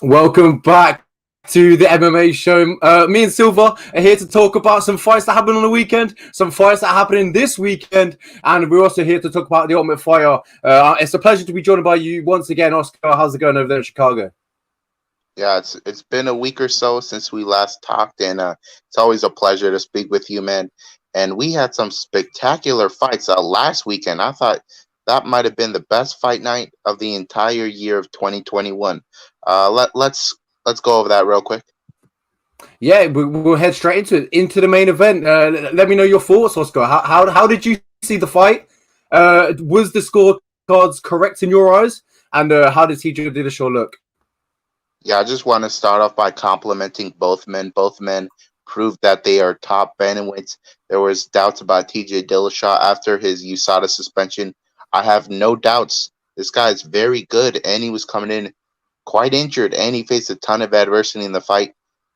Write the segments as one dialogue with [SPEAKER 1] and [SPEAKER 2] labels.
[SPEAKER 1] Welcome back to the MMA show. Me and Silva are here to talk about some fights that happened on the weekend, some fights that are happening this weekend, and we're also here to talk about the Ultimate Fighter. It's a pleasure to be joined by you once again, Oscar. How's it going over there in Chicago?
[SPEAKER 2] Yeah, it's been a week or so since we last talked, and it's always a pleasure to speak with you, man. And we had some spectacular fights last weekend. I thought that might have been the best fight night of the entire year of 2021. Let's go over that real quick.
[SPEAKER 1] Yeah, we'll head straight into the main event. Let me know your thoughts, Oscar. How did you see the fight? Was the scorecards correct in your eyes? And how did TJ Dillashaw look?
[SPEAKER 2] Yeah, I just want to start off by complimenting both men. Both men proved that they are top bantamweights. There was doubts about TJ Dillashaw after his USADA suspension. I have no doubts. This guy is very good, and he was coming in quite injured, and he faced a ton of adversity in the fight,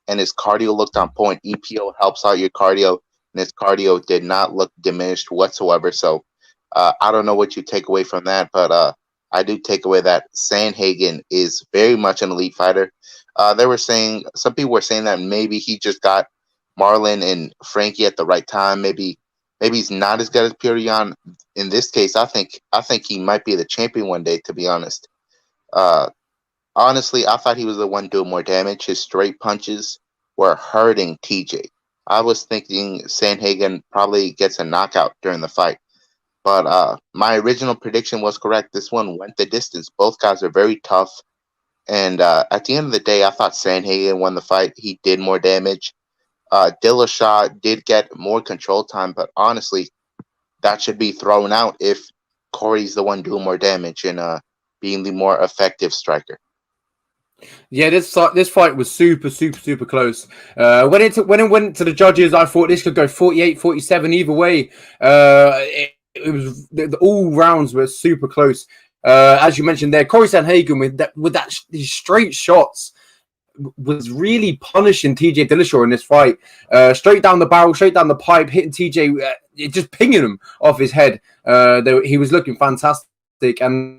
[SPEAKER 2] and his cardio looked on point. EPO helps out your cardio, and his cardio did not look diminished whatsoever. So I don't know what you take away from that, but I do take away that Sandhagen is very much an elite fighter. Some people were saying that maybe he just got Marlon and Frankie at the right time. Maybe he's not as good as Petr Yan. In this case, I think he might be the champion one day, to be honest. Honestly, I thought he was the one doing more damage. His straight punches were hurting TJ. I was thinking Sandhagen probably gets a knockout during the fight. But my original prediction was correct. This one went the distance. Both guys are very tough. And at the end of the day, I thought Sandhagen won the fight. He did more damage. Dillashaw did get more control time, but honestly, that should be thrown out if Corey's the one doing more damage and being the more effective striker.
[SPEAKER 1] Yeah, this fight was super close. When it went to the judges, I thought this could go 48-47 either way. It was all rounds were super close. As you mentioned there, Corey Sandhagen with these straight shots was really punishing TJ Dillashaw in this fight. Straight down the barrel, straight down the pipe, hitting TJ, just pinging him off his head. He was looking fantastic, and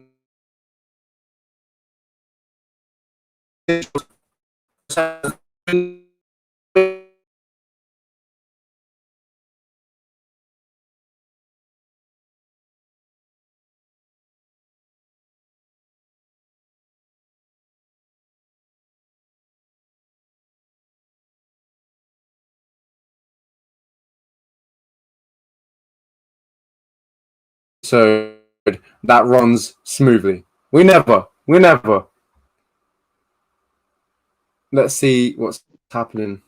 [SPEAKER 1] so that runs smoothly. We never. Let's see what's happening.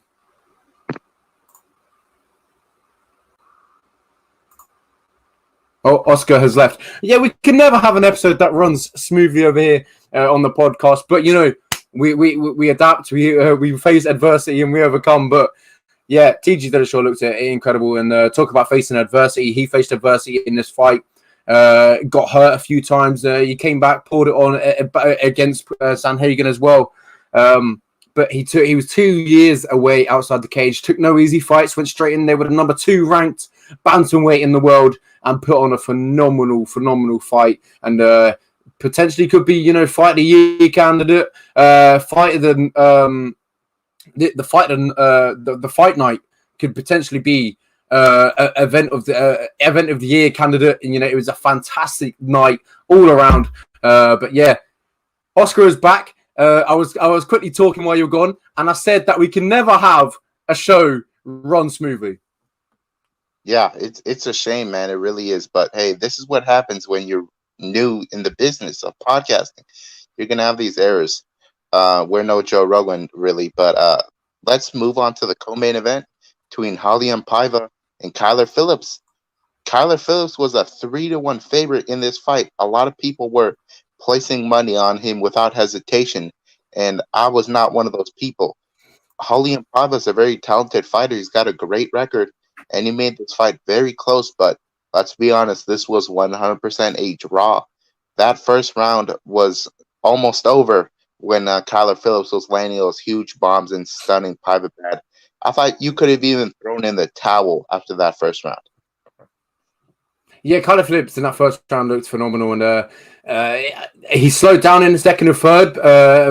[SPEAKER 1] Oh, Oscar has left. Yeah, we can never have an episode that runs smoothly over here on the podcast. But you know, we adapt. We face adversity and we overcome. But yeah, TJ Dillashaw looked incredible. And talk about facing adversity. He faced adversity in this fight. Got hurt a few times. He came back, pulled it on against Sandhagen as well. But he was 2 years away outside the cage. Took no easy fights. Went straight in there with a number 2 ranked bantamweight in the world and put on a phenomenal fight. And potentially could be, fight of the year candidate. Fight of the fight night could potentially be event of the year candidate. And it was a fantastic night all around. But yeah, Oscar is back. I was quickly talking while you were gone, and I said that we can never have a show run smoothly.
[SPEAKER 2] Yeah, it's a shame, man. It really is. But hey, this is what happens when you're new in the business of podcasting. You're gonna have these errors. We're no Joe Rogan, really. But let's move on to the co-main event between Raulian Paiva and Kyler Phillips. Kyler Phillips was a 3-1 favorite in this fight. A lot of people were placing money on him without hesitation, and I was not one of those people. Raulian Paiva is a very talented fighter. He's got a great record, and he made this fight very close, but let's be honest, this was 100% a draw. That first round was almost over when Kyler Phillips was landing those huge bombs and stunning Paiva bad. I thought you could have even thrown in the towel after that first round.
[SPEAKER 1] Yeah, Kyler Phillips in that first round looked phenomenal, and he slowed down in the second and third.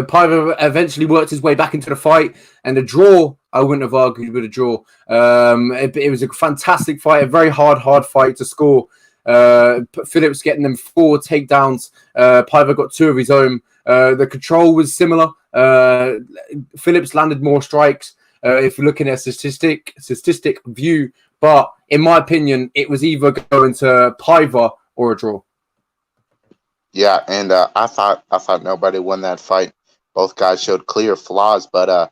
[SPEAKER 1] Piver eventually worked his way back into the fight, and the draw, I wouldn't have argued with a draw. It was a fantastic fight, a very hard fight to score. Phillips getting them 4 takedowns. Piver got 2 of his own. The control was similar. Phillips landed more strikes. If you're looking at statistic view, but in my opinion, it was either going to Piver or a draw.
[SPEAKER 2] Yeah, and I thought nobody won that fight. Both guys showed clear flaws, but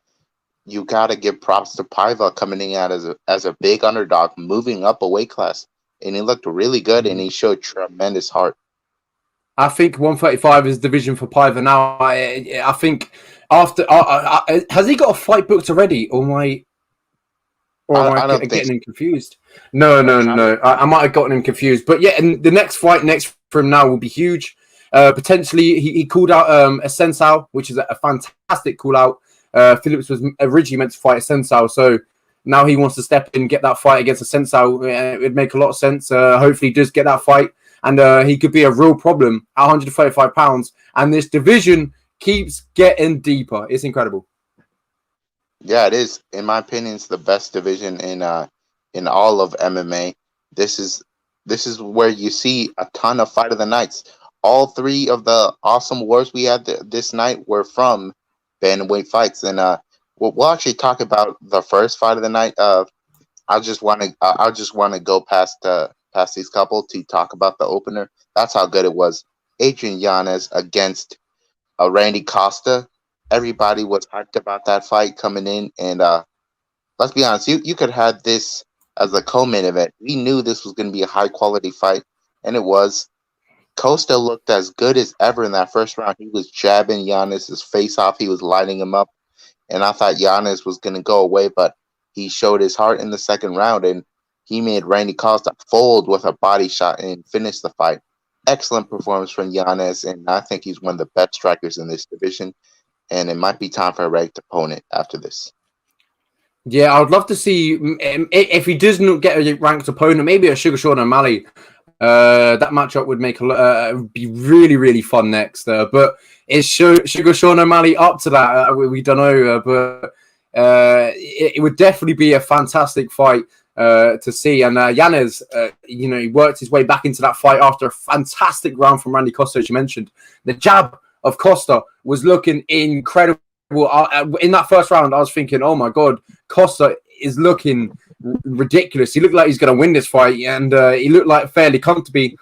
[SPEAKER 2] you got to give props to Piva coming in as a big underdog, moving up a weight class, and he looked really good, and he showed tremendous heart.
[SPEAKER 1] I think 135 is division for Piva now. I think after has he got a fight booked already, or am I getting him confused? No. I might have gotten him confused, but yeah, and the next fight for him now will be huge. Potentially, he called out Asensao, which is a fantastic call out. Phillips was originally meant to fight Asensao, so now he wants to step in and get that fight against Asensao. It'd make a lot of sense. Hopefully, he does get that fight, and he could be a real problem at 135 pounds. And this division keeps getting deeper. It's incredible.
[SPEAKER 2] Yeah, it is. In my opinion, it's the best division in all of MMA. This is where you see a ton of fight of the nights. All 3 of the awesome wars we had this night were from bantamweight fights, and we'll actually talk about the first fight of the night. I just want to go past these couple to talk about the opener. That's how good it was. Adrian Yanez against Randy Costa. Everybody was hyped about that fight coming in, and let's be honest, you could have this as a co-main event. We knew this was going to be a high-quality fight, and it was. Costa looked as good as ever in that first round. He was jabbing Yanez's face off. He was lighting him up, and I thought Yanez was going to go away, but he showed his heart in the second round, and he made Randy Costa fold with a body shot and finished the fight. Excellent performance from Yanez, and I think he's one of the best strikers in this division. And it might be time for a ranked opponent after this.
[SPEAKER 1] Yeah, I would love to see if he doesn't get a ranked opponent, maybe a Sugar Sean O'Malley. That matchup would make be really, really fun next. But is Sugar Sean O'Malley up to that? We don't know, but it would definitely be a fantastic fight to see. And Yanez, he worked his way back into that fight after a fantastic round from Randy Costa, as you mentioned. The jab of Costa was looking incredible. In that first round, I was thinking, oh my God, Costa is looking ridiculous. He looked like he's going to win this fight, and he looked like fairly comfortably.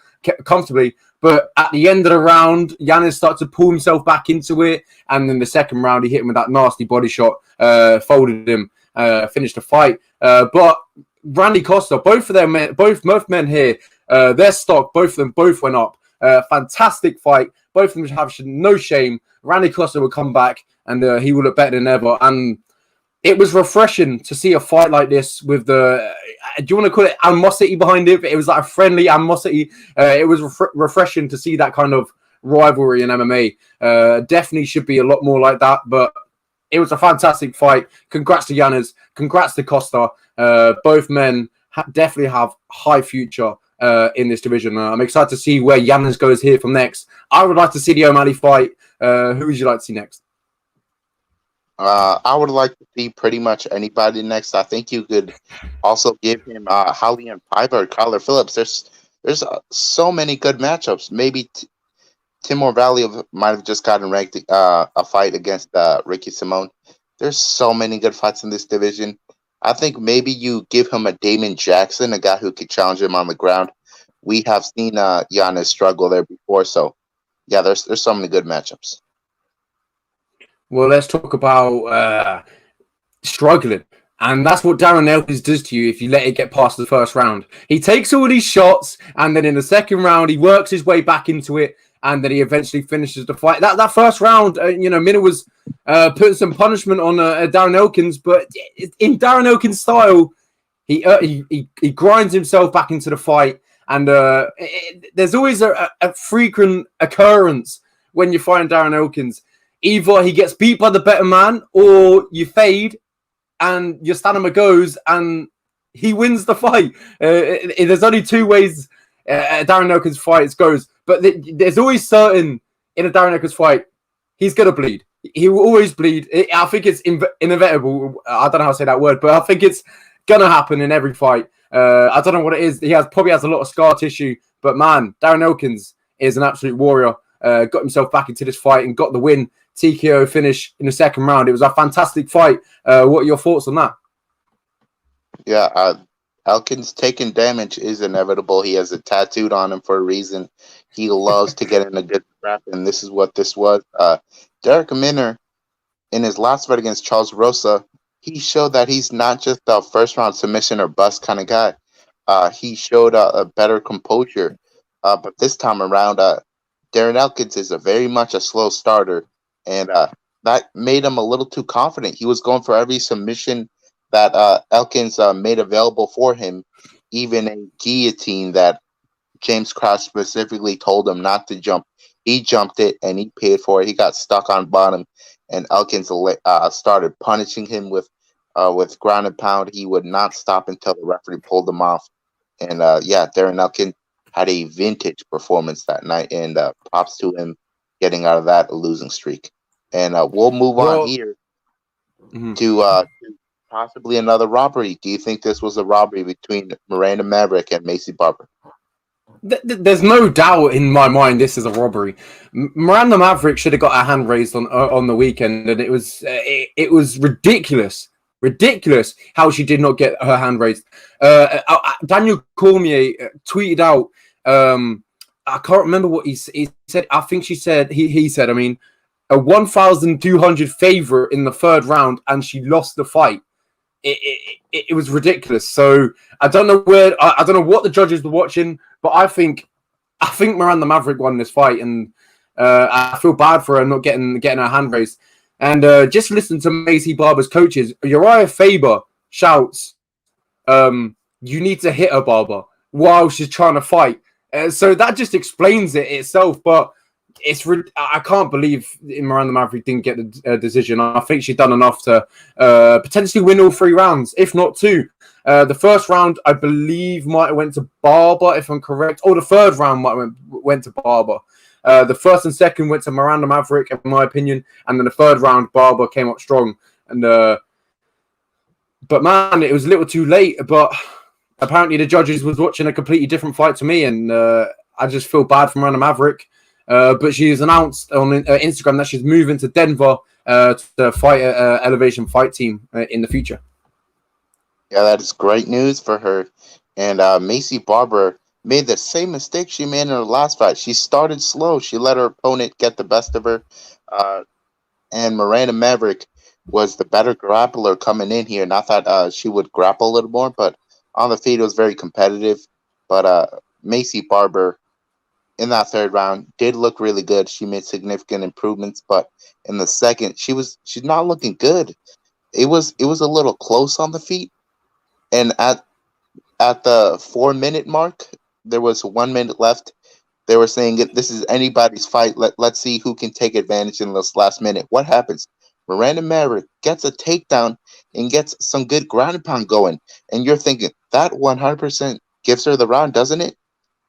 [SPEAKER 1] But at the end of the round, Yanez started to pull himself back into it, and then the second round, he hit him with that nasty body shot, folded him, finished the fight. But Randy Costa, both men here, their stock, both of them went up. Fantastic fight. Both of them have no shame. Randy Costa will come back, and he will look better than ever. And it was refreshing to see a fight like this with the, do you want to call it animosity behind it? It was like a friendly animosity. It was refreshing to see that kind of rivalry in MMA. Definitely should be a lot more like that, but it was a fantastic fight. Congrats to Yanez. Congrats to Costa. Both men definitely have high future in this division. I'm excited to see where Yanez goes here from next. I would like to see the O'Malley fight. Who would you like to see next?
[SPEAKER 2] I would like to see pretty much anybody next. I think you could also give him Holly and Piper or Kyler Phillips. There's so many good matchups. Maybe Tim O'Reilly might have just gotten ranked a fight against Ricky Simone. There's so many good fights in this division. I think maybe you give him a Damon Jackson, a guy who could challenge him on the ground. We have seen Yanez struggle there before, so yeah, there's so many good matchups.
[SPEAKER 1] Well, let's talk about struggling. And that's what Darren Elkins does to you if you let it get past the first round. He takes all these shots, and then in the second round, he works his way back into it, and then he eventually finishes the fight. That first round, Minna was putting some punishment on Darren Elkins, but in Darren Elkins' style, he grinds himself back into the fight. And there's always a frequent occurrence when you find Darren Elkins. Either he gets beat by the better man, or you fade, and your stamina goes, and he wins the fight. There's only two ways Darren Elkins fight goes, but there's always certain in a Darren Elkins fight, he's gonna bleed. He will always bleed. I think it's inevitable. I don't know how to say that word, but I think it's gonna happen in every fight. I don't know what it is. He probably has a lot of scar tissue, but man, Darren Elkins is an absolute warrior. Got himself back into this fight and got the win. TKO finish in the second round. It was a fantastic fight. What are your thoughts on that?
[SPEAKER 2] Yeah, Elkins taking damage is inevitable. He has it tattooed on him for a reason. He loves to get in a good scrap, and this is what this was. Derek Minner, in his last fight against Charles Rosa, he showed that he's not just a first-round submission or bust kind of guy. He showed a better composure. But this time around, Darren Elkins is very much a slow starter, and that made him a little too confident. He was going for every submission that Elkins made available for him, even a guillotine that James Krause specifically told him not to jump. He jumped it, and he paid for it. He got stuck on bottom, and Elkins started punishing him with ground and pound. He would not stop until the referee pulled him off. And, Darren Elkins had a vintage performance that night, and props to him getting out of that losing streak. And we'll move on here to possibly another robbery. Do you think this was a robbery between Miranda Maverick and Maycee Barber?
[SPEAKER 1] There's no doubt in my mind this is a robbery. Miranda Maverick should have got her hand raised on the weekend, and it was ridiculous how she did not get her hand raised. Daniel Cormier tweeted out, I can't remember what he said. I think he said, I mean, a 1,200 favorite in the third round, and she lost the fight. It was ridiculous. So I don't know what the judges were watching, but I think Miranda Maverick won this fight, and I feel bad for her not getting her hand raised. And just listen to Maycee Barber's coaches. Uriah Faber shouts, "You need to hit her, Barber," while she's trying to fight. So that just explains it itself. But I can't believe Miranda Maverick didn't get the decision. I think she'd done enough to potentially win all 3 rounds, if not 2. The first round, I believe, might have went to Barber, if I'm correct. Or the third round might have went to Barber. The first and second went to Miranda Maverick, in my opinion. And then the third round, Barber came up strong. And but, man, it was a little too late. But apparently the judges was watching a completely different fight to me. And I just feel bad for Miranda Maverick. But she has announced on Instagram that she's moving to Denver to fight Elevation Fight Team in the future.
[SPEAKER 2] Yeah, that is great news for her. And Maycee Barber made the same mistake she made in her last fight. She started slow. She let her opponent get the best of her. And Miranda Maverick was the better grappler coming in here. Not that she would grapple a little more, but on the feet it was very competitive. But Maycee Barber, in that third round, did look really good. She made significant improvements, but in the second, she's not looking good. It was a little close on the feet. And at the 4-minute mark, there was 1 minute left. They were saying this is anybody's fight. Let's see who can take advantage in this last minute. What happens? Miranda Maverick gets a takedown and gets some good ground and pound going. And you're thinking, that 100% gives her the round, doesn't it?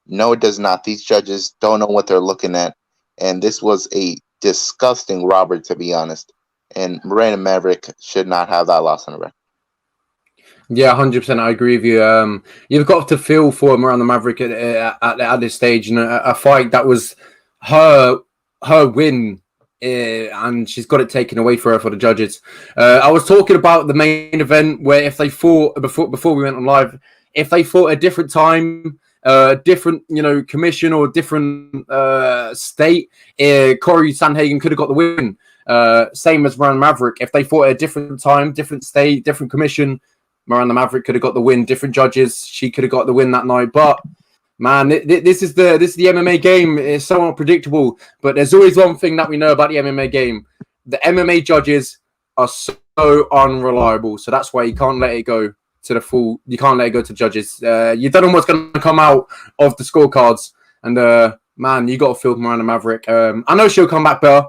[SPEAKER 2] No, it does not. These judges don't know what they're looking at. And this was a disgusting robbery, to be honest. And Miranda Maverick should not have that loss on her record.
[SPEAKER 1] Yeah, 100%. I agree with you. You've got to feel for Miranda Maverick at this stage, and a fight that was her win, and she's got it taken away for her for the judges. I was talking about the main event where if they fought before we went on live, if they fought a different time, different commission or different state, Corey Sandhagen could have got the win. Same as Miranda Maverick. If they fought at a different time, different state, different commission, Miranda Maverick could have got the win. Different judges, she could have got the win that night. But man, this is the MMA game. It's so unpredictable. But there's always one thing that we know about the MMA game: the MMA judges are so unreliable. So that's why you can't let it go to the full. You can't let it go to judges. You don't know what's going to come out of the scorecards. And man, you got to feel Miranda Maverick. I know she'll come back better.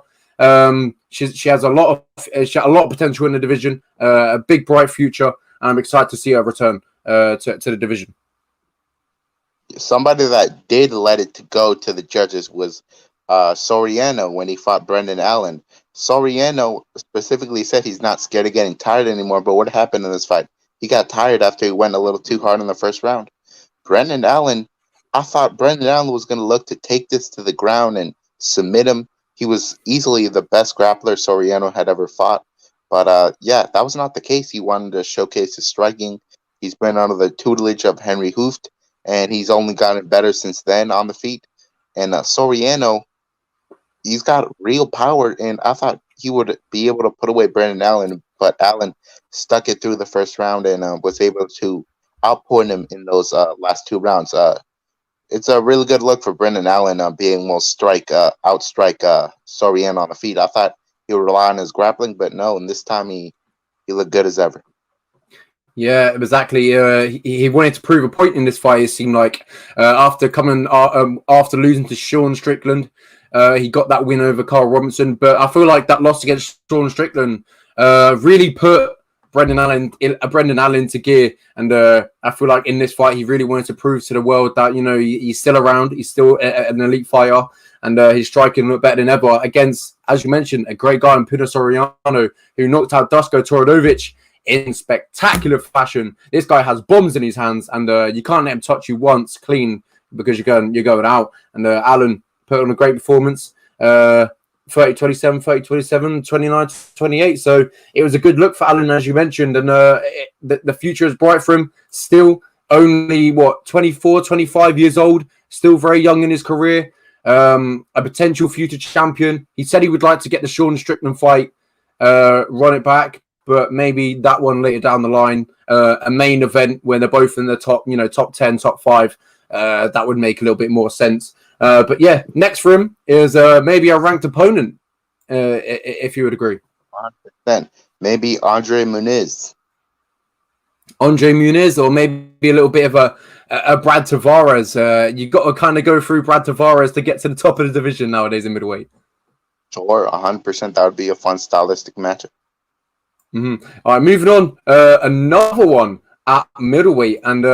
[SPEAKER 1] She has a lot of potential in the division. A big bright future. I'm excited to see her return to the division.
[SPEAKER 2] Somebody that did let it to go to the judges was Soriano when he fought Brendan Allen. Soriano specifically said he's not scared of getting tired anymore, but what happened in this fight? He got tired after he went a little too hard in the first round. Brendan Allen, I thought Brendan Allen was going to look to take this to the ground and submit him. He was easily the best grappler Soriano had ever fought. But yeah, that was not the case. He wanted to showcase his striking. He's been under the tutelage of Henry Hooft, and he's only gotten better since then on the feet. And Soriano, he's got real power, and I thought he would be able to put away Brendan Allen, but Allen stuck it through the first round and was able to outpoint him in those last 2 rounds. It's a really good look for Brendan Allen being able to outstrike Soriano on the feet. I thought he would rely on his grappling, but no, and this time he looked good as ever.
[SPEAKER 1] Yeah, exactly. He wanted to prove a point in this fight. It seemed like after losing to Sean Strickland, he got that win over Carl Robinson. But I feel like that loss against Sean Strickland really put Brendan Allen into gear. And I feel like in this fight, he really wanted to prove to the world that he's still around. He's still an elite fighter, and he's striking better than ever against, as you mentioned, a great guy in Pino Soriano who knocked out Dusko Todorovic in spectacular fashion. This guy has bombs in his hands, and you can't let him touch you once clean because you're going out. And Allen put on a great performance, 30-27, 30-27, 29-28. So it was a good look for Allen, as you mentioned, and the future is bright for him. Still only 24, 25 years old, still very young in his career. A potential future champion. He said he would like to get the Sean Strickland fight, run it back, but maybe that one later down the line, a main event where they're both in the top 10, top 5, that would make a little bit more sense. But yeah, next for him is maybe a ranked opponent, if you would agree.
[SPEAKER 2] 100%. Maybe Andre Muniz,
[SPEAKER 1] or maybe a little bit of a Brad Tavares. You got to kind of go through Brad Tavares to get to the top of the division nowadays in middleweight.
[SPEAKER 2] Sure, 100%. That would be a fun stylistic matchup.
[SPEAKER 1] Mm-hmm. All right, moving on. Another one at middleweight, and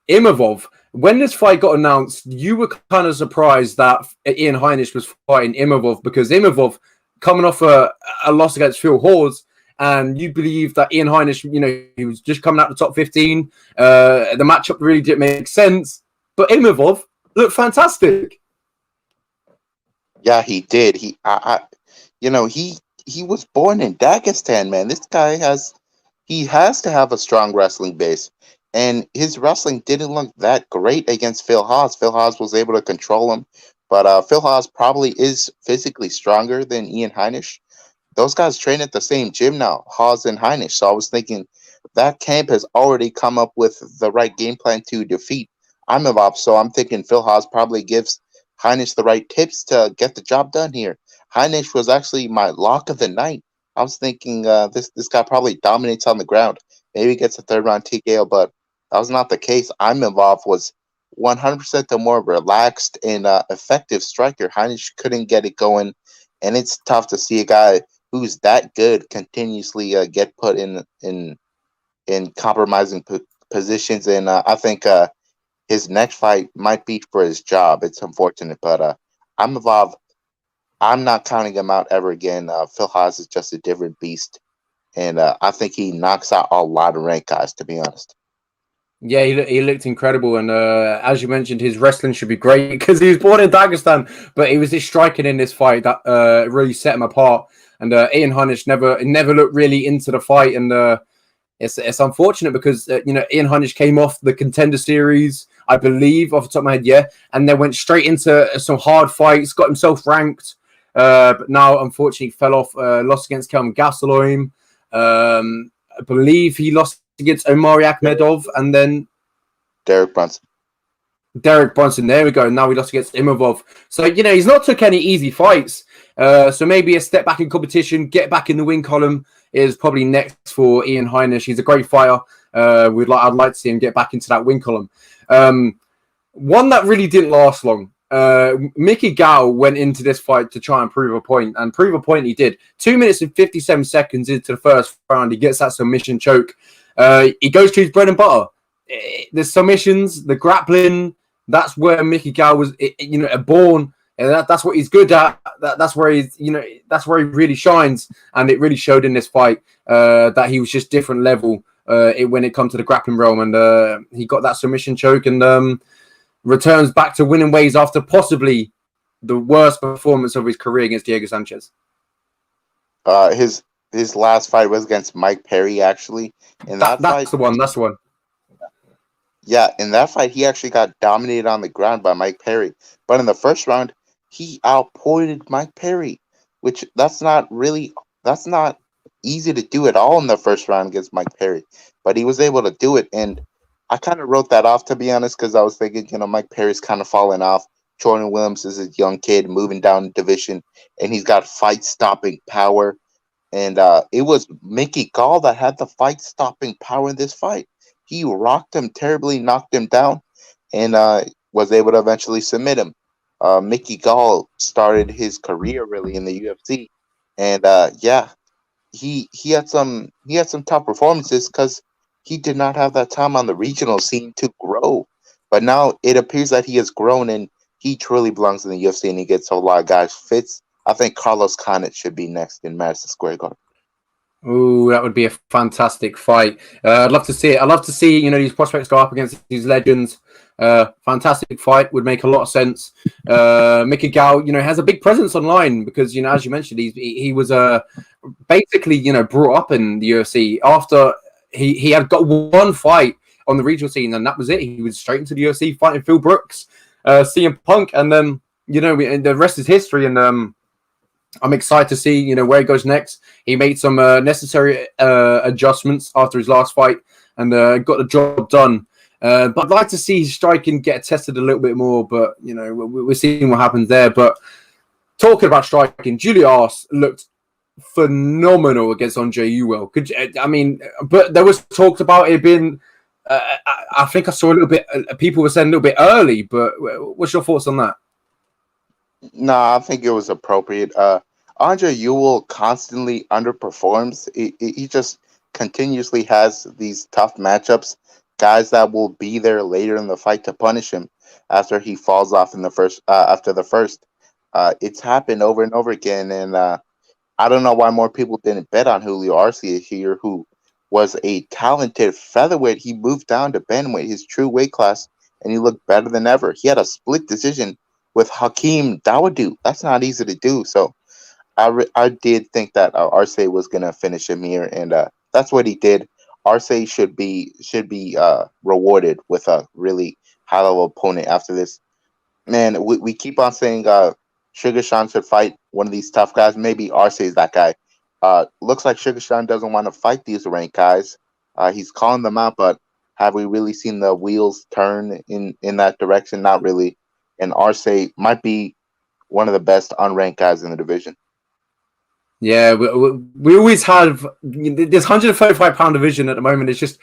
[SPEAKER 1] Imavov. When this fight got announced, you were kind of surprised that Ian Heinisch was fighting Imavov, because Imavov coming off a loss against Phil Hawes, and you believe that Ian Heinisch, he was just coming out the top 15. The matchup really didn't make sense, but Imavov looked fantastic.
[SPEAKER 2] Yeah, he did. He was born in Dagestan, man. This guy has to have a strong wrestling base. And his wrestling didn't look that great against Phil Hawes. Phil Hawes was able to control him. But Phil Hawes probably is physically stronger than Ian Heinisch. Those guys train at the same gym now, Hawes and Heinisch. So I was thinking that camp has already come up with the right game plan to defeat Imavov. So I'm thinking Phil Hawes probably gives Heinisch the right tips to get the job done here. Heinisch was actually my lock of the night. I was thinking this guy probably dominates on the ground. Maybe gets a third round TKO, but that was not the case. Imavov was 100% the more relaxed and effective striker. Heinisch couldn't get it going, and it's tough to see a guy who's that good continuously get put in compromising positions. And I think his next fight might be for his job. It's unfortunate, but Imavov, I'm not counting him out ever again. Phil Hawes is just a different beast, and I think he knocks out a lot of ranked guys, to be honest.
[SPEAKER 1] Yeah, he looked incredible, and as you mentioned, his wrestling should be great because he was born in Dagestan, but it was his striking in this fight that really set him apart. And Ian Heinisch never looked really into the fight, and it's unfortunate because Ian Heinisch came off the Contender Series, I believe, off the top of my head, yeah, and then went straight into some hard fights, got himself ranked, but now unfortunately fell off, lost against Kelvin Gastelum. I believe he lost against Omari Akhmedov, and then
[SPEAKER 2] Derek Brunson.
[SPEAKER 1] There we go. Now we lost against Imavov. So, he's not took any easy fights. So maybe a step back in competition, get back in the win column is probably next for Ian Heinisch. He's a great fighter. I'd like to see him get back into that win column. One that really didn't last long. Mckee Gao went into this fight to try and prove a point, and prove a point he did. 2 minutes and 57 seconds into the first round, he gets that submission choke. He goes to his bread and butter. The submissions, the grappling, that's where Mckee Gall was, born. And that's what he's good at. That's where that's where he really shines. And it really showed in this fight that he was just different level when it comes to the grappling realm. And he got that submission choke and returns back to winning ways after possibly the worst performance of his career against Diego Sanchez.
[SPEAKER 2] His last fight was against Mike Perry, actually.
[SPEAKER 1] That's the one. That's the one.
[SPEAKER 2] Yeah, in that fight, he actually got dominated on the ground by Mike Perry. But in the first round, he outpointed Mike Perry, which that's not easy to do at all in the first round against Mike Perry. But he was able to do it, and I kind of wrote that off, to be honest, because I was thinking, Mike Perry's kind of falling off. Jordan Williams is a young kid moving down the division, and he's got fight-stopping power. And it was Mckee Gall that had the fight-stopping power in this fight. He rocked him terribly, knocked him down, and was able to eventually submit him. Mckee Gall started his career really in the UFC, and he had some tough performances because he did not have that time on the regional scene to grow. But now it appears that he has grown and he truly belongs in the UFC, and he gets a lot of guys fits. I think Carlos Condit should be next in Madison Square Garden.
[SPEAKER 1] Oh, that would be a fantastic fight. I'd love to see it. I'd love to see, these prospects go up against these legends. Fantastic fight, would make a lot of sense. Mckee Gall, has a big presence online because, as you mentioned, he was basically, brought up in the UFC after he had got one fight on the regional scene, and that was it. He was straight into the UFC fighting Phil Brooks, CM Punk, and then, the rest is history. And I'm excited to see, where he goes next. He made some necessary adjustments after his last fight and got the job done. But I'd like to see his striking get tested a little bit more. But, we're seeing what happens there. But talking about striking, Julius looked phenomenal against Andre Ewell. But there was talked about it being, I think I saw a little bit, people were saying a little bit early. But what's your thoughts on that?
[SPEAKER 2] No, I think it was appropriate. Andre Ewell constantly underperforms. He just continuously has these tough matchups, guys that will be there later in the fight to punish him after he falls off in the first. After the first, it's happened over and over again, and I don't know why more people didn't bet on Julio Arce here, who was a talented featherweight. He moved down to bantamweight, his true weight class, and he looked better than ever. He had a split decision with Hakeem Dawodu. That's not easy to do. So I did think that Arce was going to finish him here, and that's what he did. Arce should be rewarded with a really high-level opponent after this. Man, we keep on saying Sugar Sean should fight one of these tough guys. Maybe Arce is that guy. Looks like Sugar Sean doesn't want to fight these ranked guys. He's calling them out, but have we really seen the wheels turn in that direction? Not really. And Arce might be one of the best unranked guys in the division.
[SPEAKER 1] Yeah, we always have this 135-pound division at the moment. It's just,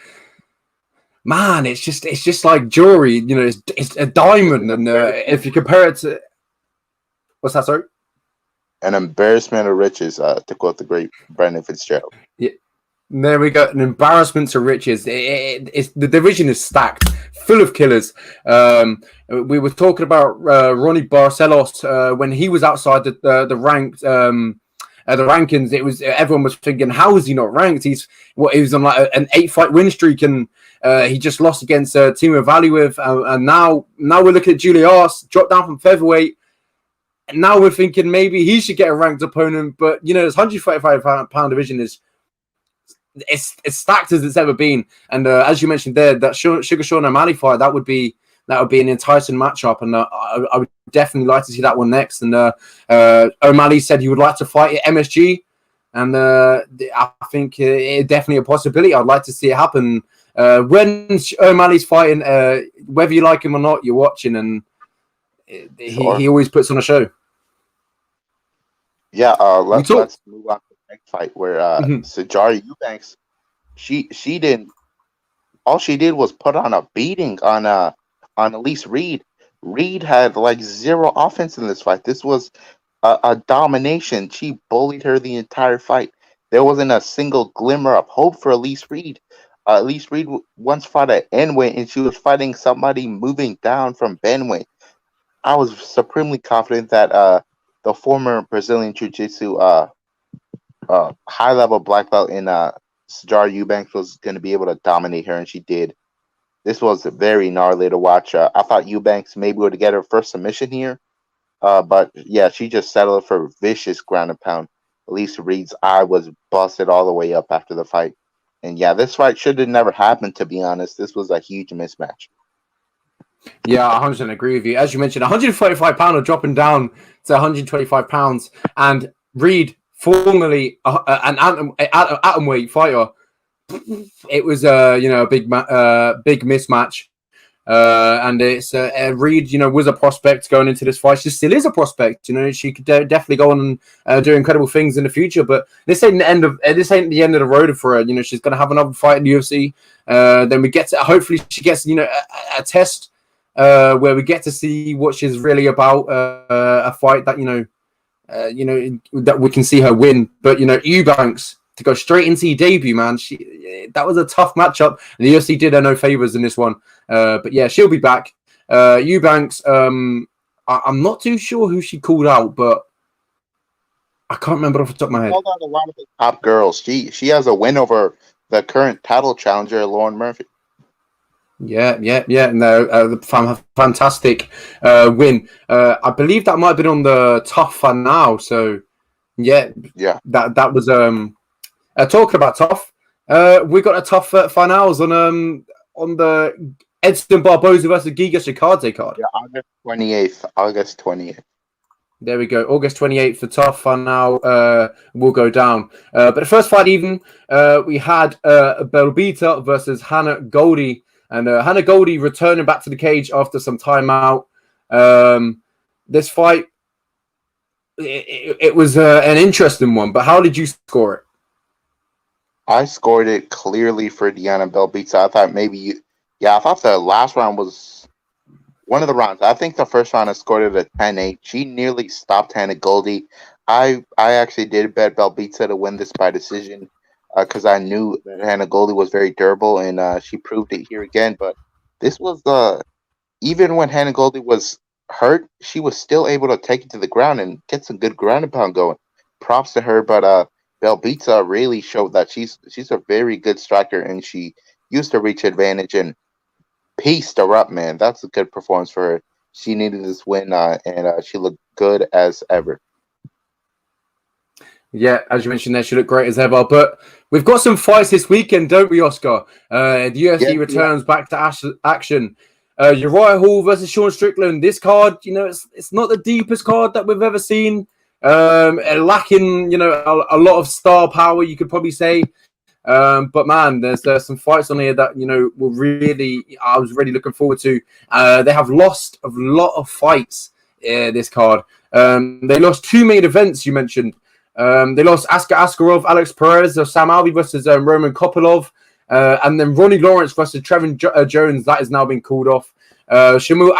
[SPEAKER 1] man, it's just like jewelry. It's a diamond, and if you compare it to, what's that? Sorry,
[SPEAKER 2] an embarrassment of riches, to quote the great Brendan Fitzgerald.
[SPEAKER 1] Yeah. There we go. An embarrassment to riches. The division is stacked, full of killers. We were talking about Ronnie Barcelos when he was outside the ranked the rankings. It was everyone was thinking, how is he not ranked? He was on like an 8-fight win streak, and he just lost against Timo Valiev. And now we're looking at Julius dropped down from featherweight. And now we're thinking maybe he should get a ranked opponent. But this 135-pound division is. It's stacked as it's ever been, and as you mentioned there, that Sugar Sean O'Malley fight that would be an enticing matchup, and I would definitely like to see that one next. And O'Malley said he would like to fight at MSG, and I think it's definitely a possibility. I'd like to see it happen when O'Malley's fighting. Whether you like him or not, you're watching, and he always puts on a show.
[SPEAKER 2] Yeah, let's move on. Fight where Sijara Eubanks, she didn't. All she did was put on a beating on Elise Reed. Reed had like zero offense in this fight. This was a domination. She bullied her the entire fight. There wasn't a single glimmer of hope for Elise Reed. At least Reed once fought at N-weight, and she was fighting somebody moving down from Benweight. I was supremely confident that the former Brazilian Jiu-Jitsu high level black belt in Sijara Eubanks was going to be able to dominate her, and she did. This was very gnarly to watch. I thought Eubanks maybe would get her first submission here, but yeah, she just settled for vicious ground and pound. At least Reed's eye was busted all the way up after the fight. And yeah, this fight should have never happened, to be honest. This was a huge mismatch.
[SPEAKER 1] Yeah, I 100% agree with you. As you mentioned, 145-pounder dropping down to 125 pounds, and Reed, formerly an atomweight fighter, it was a big mismatch. And it's Reed, was a prospect going into this fight. She still is a prospect. She could definitely go on and do incredible things in the future. But this ain't the end of the road for her. She's gonna have another fight in the UFC. Then we get to hopefully she gets a test where we get to see what she's really about. A fight that that we can see her win. But Eubanks, to go straight into your debut, man, that was a tough matchup. And the UFC did her no favors in this one. But yeah, she'll be back. Eubanks, I'm not too sure who she called out, but I can't remember off the top of my head.
[SPEAKER 2] Called out a lot of the top girls. She has a win over the current title challenger, Lauren Murphy.
[SPEAKER 1] Yeah. No, fantastic win. I believe that might have been on the Tough Fan Now. So yeah. That was talking about tough. We got a tough finals on the Edson Barboza versus Giga Chikadze card.
[SPEAKER 2] Yeah, August 28th.
[SPEAKER 1] There we go. August 28th, the tough final will go down. But the first fight even, we had Belbita versus Hannah Goldie. And Hannah Goldie returning back to the cage after some time out. This fight, it was an interesting one. But how did you score it?
[SPEAKER 2] I scored it clearly for Diana Belbita. I thought I thought the last round was one of the rounds. I think the first round I scored it a 10-8. She nearly stopped Hannah Goldie. I actually did bet Belbita to win this by decision because I knew that Hannah Goldie was very durable, and she proved it here again. But this was even when Hannah Goldie was hurt, she was still able to take it to the ground and get some good ground and pound going. Props to her, but Belbita really showed that she's a very good striker, and she used her reach advantage and pieced her up, man. That's a good performance for her. She needed this win, and she looked good as ever.
[SPEAKER 1] Yeah, as you mentioned there, she looked great as ever. But we've got some fights this weekend, don't we, Oscar? The UFC returns back to action. Uriah Hall versus Sean Strickland. This card, it's not the deepest card that we've ever seen. Lacking, a lot of star power, you could probably say. But man, there's some fights on here that I was really looking forward to. They have lost a lot of fights this card. They lost two main events. You mentioned they lost Askar Askarov, Alex Perez, Sam Alvey versus Roman Kopylov, and then Ronnie Lawrence versus Trevin Jones. That has now been called off. Shamil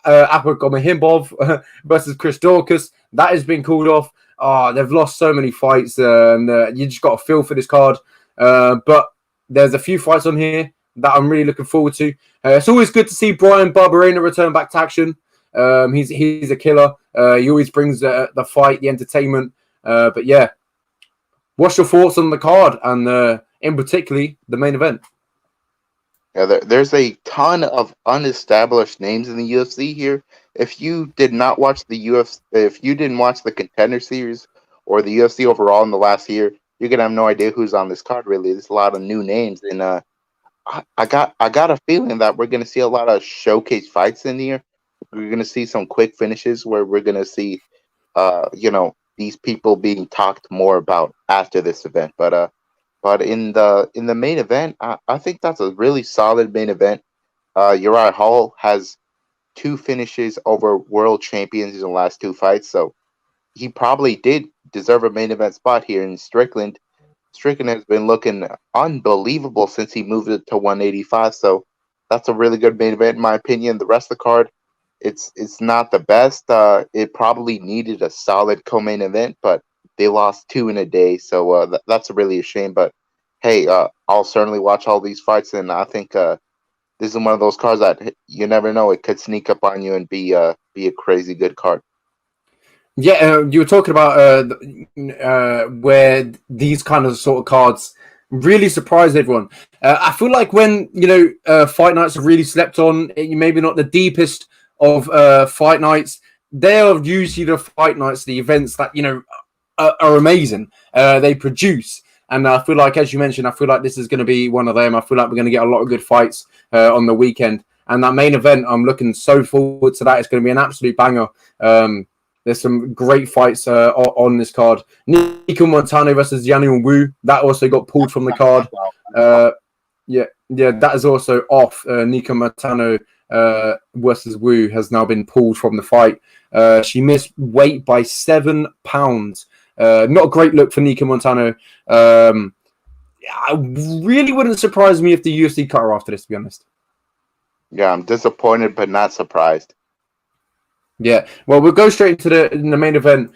[SPEAKER 1] Akhmahimbov versus Chris Dorcas. That has been called off. Oh, they've lost so many fights, and you just got a feel for this card. But there's a few fights on here that I'm really looking forward to. It's always good to see Brian Barberena return back to action. He's a killer. He always brings the fight, the entertainment. But yeah, what's your thoughts on the card and in particularly the main event?
[SPEAKER 2] Yeah, there's a ton of unestablished names in the UFC here. If you did not watch the UFC, if you didn't watch the Contender Series or the UFC overall in the last year, you're gonna have no idea who's on this card. Really, there's a lot of new names, and I got a feeling that we're gonna see a lot of showcase fights in here. We're gonna see some quick finishes where we're gonna see, these people being talked more about after this event. But in the main event, I think that's a really solid main event. Uriah Hall has 2 finishes over world champions in the last 2 fights, so he probably did deserve a main event spot here. In Strickland has been looking unbelievable since he moved it to 185, so that's a really good main event in my opinion. The rest of the card, it's not the best. It probably needed a solid co-main event, but they lost 2 in a day, so that's really a shame. But hey, I'll certainly watch all these fights, and I think this is one of those cards that you never know, it could sneak up on you and be a crazy good card.
[SPEAKER 1] Yeah, you were talking about where these kind of sort of cards really surprise everyone. I feel like when fight nights are really slept on, maybe not the deepest of fight nights. They are usually the fight nights, the events that are amazing. They produce, and I feel like, as you mentioned, I feel like this is going to be one of them. I feel like we're going to get a lot of good fights on the weekend, and that main event, I'm looking so forward to that. It's going to be an absolute banger. There's some great fights on this card. Nico Montano versus Yannion Wu. That also got pulled from the card. Yeah, that is also off. Nico Montano versus Wu has now been pulled from the fight. She missed weight by 7 pounds. Not a great look for Nico Montano. I really wouldn't surprise me if the UFC cut her after this, to be honest.
[SPEAKER 2] Yeah, I'm disappointed but not surprised.
[SPEAKER 1] Yeah, well, we'll go straight into the main event.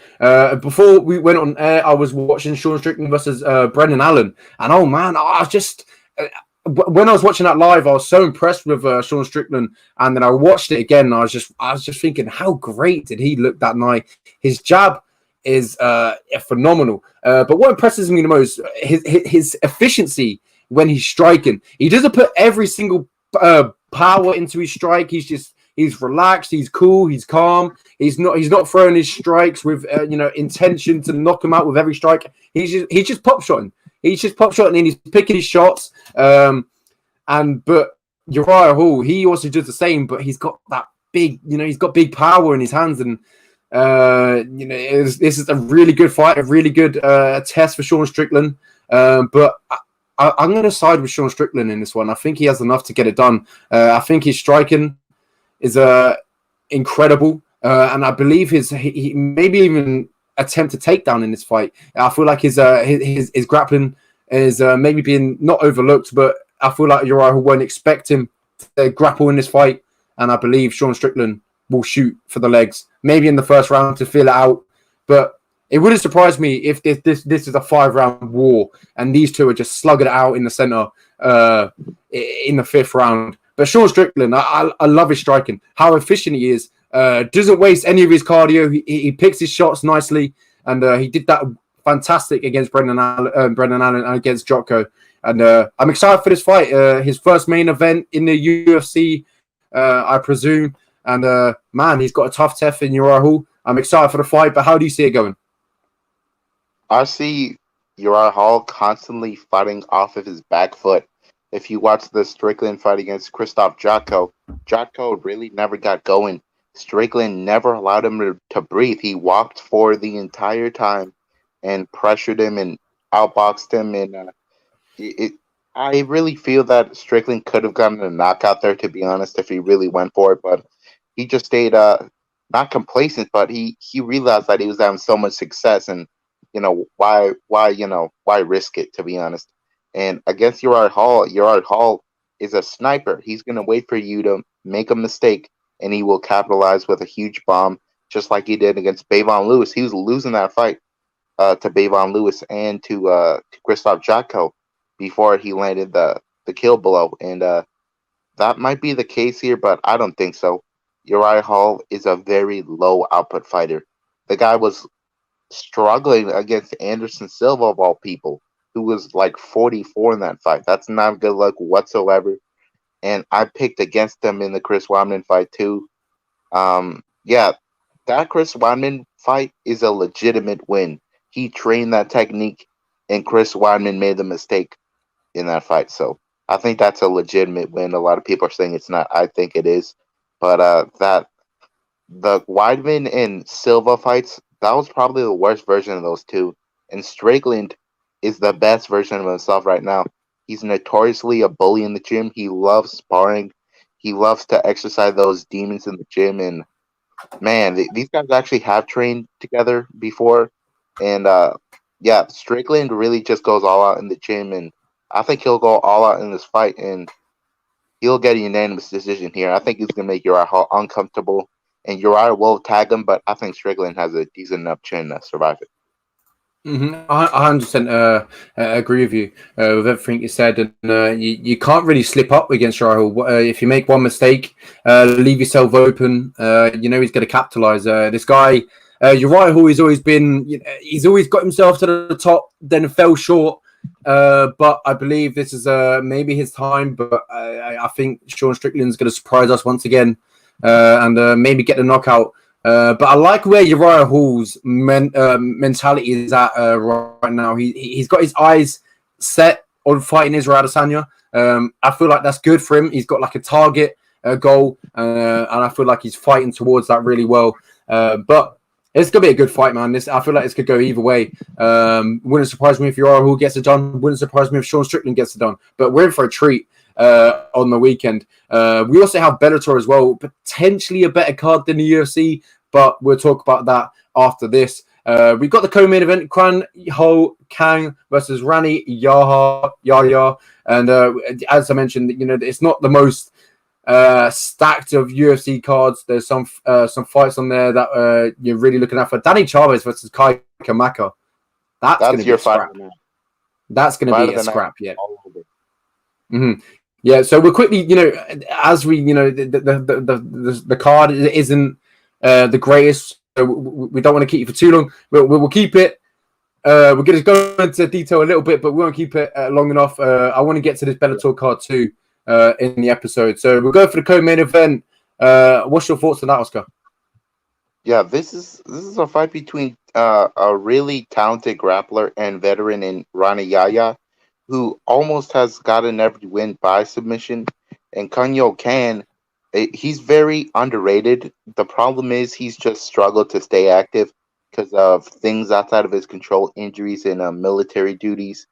[SPEAKER 1] Before we went on air, I was watching Sean Strickland versus Brendan Allen, and oh man, I was just when I was watching that live, I was so impressed with Sean Strickland, and then I watched it again. And I was just thinking, how great did he look that night? His jab is phenomenal. But what impresses me the most, his efficiency when he's striking. He doesn't put every single power into his strike. He's relaxed. He's cool. He's calm. He's not throwing his strikes with intention to knock him out with every strike. He's just pop shotting. He's just pop shotting and he's picking his shots. But Uriah Hall, he also does the same, but he's got that big, he's got big power in his hands, and this is a really good fight, a really good test for Sean Strickland. But I'm going to side with Sean Strickland in this one. I think he has enough to get it done. I think his striking is incredible, and I believe he maybe even attempt a takedown in this fight. I feel like his grappling is maybe being not overlooked, but I feel like Uriah won't expect him to grapple in this fight, and I believe Sean Strickland will shoot for the legs, maybe in the first round to feel it out. But it wouldn't surprise me if this is a 5-round war and these two are just slugging it out in the center in the 5th round. But Sean Strickland, I love his striking, how efficient he is. Doesn't waste any of his cardio. He picks his shots nicely, and he did that fantastic against Brendan Allen and against Jotko. And I'm excited for this fight. His first main event in the UFC, I presume. And man, he's got a tough test in Uriah Hall. I'm excited for the fight, but how do you see it going?
[SPEAKER 2] I see Uriah Hall constantly fighting off of his back foot. If you watch the Strickland fight against Krzysztof Jotko really never got going. Strickland never allowed him to breathe. He walked for the entire time and pressured him and outboxed him. And I really feel that Strickland could have gotten a knockout there, to be honest, if he really went for it. But he just stayed not complacent, but he realized that he was having so much success, and why risk it, to be honest. And against Uriah Hall is a sniper. He's going to wait for you to make a mistake, and he will capitalize with a huge bomb, just like he did against Bavon Lewis. He was losing that fight to Bavon Lewis and to Krzysztof Jotko before he landed the kill blow. And that might be the case here, but I don't think so. Uriah Hall is a very low output fighter. The guy was struggling against Anderson Silva, of all people, who was like 44 in that fight. That's not good luck whatsoever. And I picked against him in the Chris Weidman fight too. That Chris Weidman fight is a legitimate win. He trained that technique, and Chris Weidman made the mistake in that fight. So I think that's a legitimate win. A lot of people are saying it's not. I think it is. But the Weidman and Silva fights, that was probably the worst version of those two. And Strickland is the best version of himself right now. He's notoriously a bully in the gym. He loves sparring. He loves to exercise those demons in the gym. And man, these guys actually have trained together before. And Strickland really just goes all out in the gym. And I think he'll go all out in this fight. And he'll get a unanimous decision here. I think he's going to make Uriah Hall uncomfortable. And Uriah will tag him, but I think Strickland has a decent enough chin to survive it.
[SPEAKER 1] I 100% agree with you with everything you said, and you can't really slip up against Rahul. If you make one mistake, leave yourself open. He's going to capitalize. This guy, Uriah Hall, he's always got himself to the top, then fell short. But I believe this is maybe his time. But I think Sean Strickland's going to surprise us once again, and maybe get the knockout. But I like where Uriah Hall's mentality is at right now. He's got his eyes set on fighting Israel Adesanya. I feel like that's good for him. He's got like a target, a goal, and I feel like he's fighting towards that really well. But it's gonna be a good fight, man. I feel like this could go either way. Wouldn't surprise me if Uriah Hall gets it done. Wouldn't surprise me if Sean Strickland gets it done. But we're in for a treat on the weekend. We also have Bellator as well, potentially a better card than the UFC, but we'll talk about that after this. We got the co-main event: Kwan Ho Kang versus Rani Yahya. And as I mentioned, it's not the most stacked of UFC cards. There's some fights on there that you're really looking at for. Danny Chavez versus Kai Kamaka. That's going to be a scrap. That's going to be a scrap, yeah. Yeah, so we're quickly, as we, the card isn't the greatest. So we don't want to keep it for too long. We'll keep it. We're going to go into detail a little bit, but we won't keep it long enough. I want to get to this Bellator card too in the episode. So we'll go for the co-main event. What's your thoughts on that, Oscar?
[SPEAKER 2] Yeah, this is a fight between a really talented grappler and veteran in Rani Yahya, who almost has gotten every win by submission, and Kunyo Kan, he's very underrated. The problem is he's just struggled to stay active because of things outside of his control, injuries and military duties.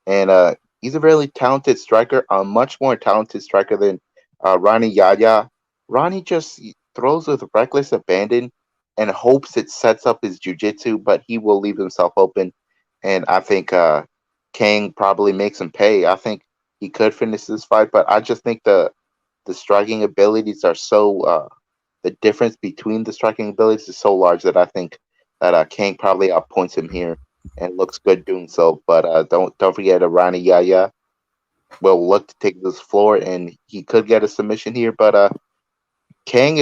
[SPEAKER 2] And he's a really talented striker, a much more talented striker than Rani Yahya. Rani just throws with reckless abandon and hopes it sets up his jiu-jitsu, but he will leave himself open. And I think Kang probably makes him pay. I think he could finish this fight, but I just think the striking abilities are so the difference between the striking abilities is so large that I think that Kang probably outpoints him here and looks good doing so. But don't forget, Rani Yahya will look to take this floor, and he could get a submission here. But Kang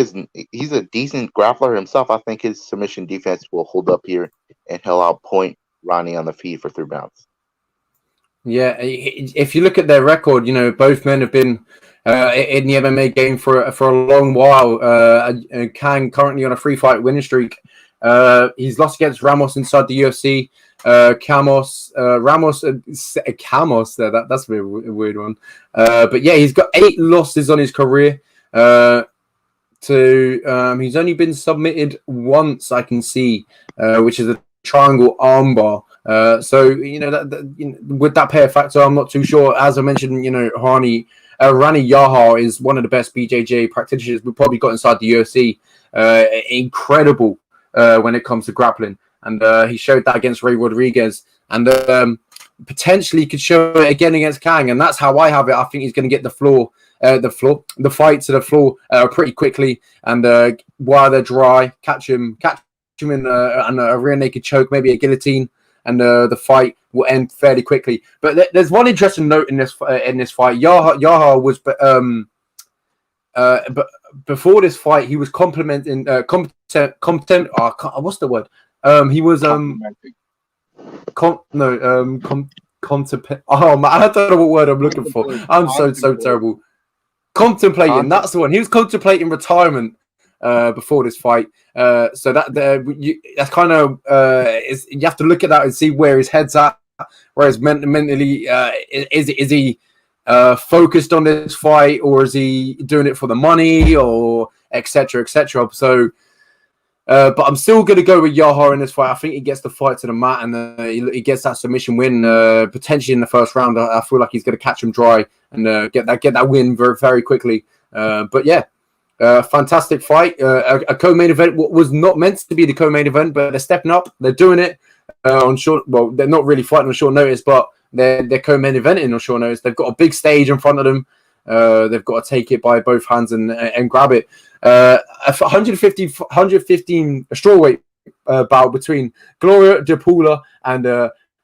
[SPEAKER 2] he's a decent grappler himself. I think his submission defense will hold up here, and he'll outpoint Rani on the feet for 3 rounds.
[SPEAKER 1] Yeah, if you look at their record, both men have been in the MMA game for a long while. Kang currently on a 3-fight winning streak. He's lost against Ramos inside the UFC. Camos there. That's a weird one. But yeah, he's got 8 losses on his career. He's only been submitted once, I can see, which is a triangle armbar. So would that play a factor? I'm not too sure. As I mentioned, Rani Yahya is one of the best BJJ practitioners we've probably got inside the UFC. Incredible when it comes to grappling, and he showed that against Ray Rodriguez, and potentially could show it again against Kang. And that's how I have it. I think he's going to get the fight to the floor pretty quickly, and while they're dry, catch him in a rear naked choke, maybe a guillotine, and the fight will end fairly quickly. But there's one interesting note in this fight. Yahya was, but before this fight, he was competent. What's the word? He was contemplating. Oh man, I don't know what word I'm looking for. I'm so terrible. Contemplating. That's the one. He was contemplating retirement before this fight. So that's kind of you have to look at that and see where his head's at. Whereas mentally, is he focused on this fight, or is he doing it for the money, or etc. So, but I'm still going to go with Yahya in this fight. I think he gets the fight to the mat, and he gets that submission win potentially in the first round. I feel like he's going to catch him dry and get that win very, very quickly. But yeah. Fantastic fight. A co-main event was not meant to be the co-main event, but they're stepping up. They're doing it on short. Well, they're not really fighting on short notice, but they're co-main eventing on short notice. They've got a big stage in front of them. They've got to take it by both hands and grab it. 115 strawweight bout between Gloria DePaula and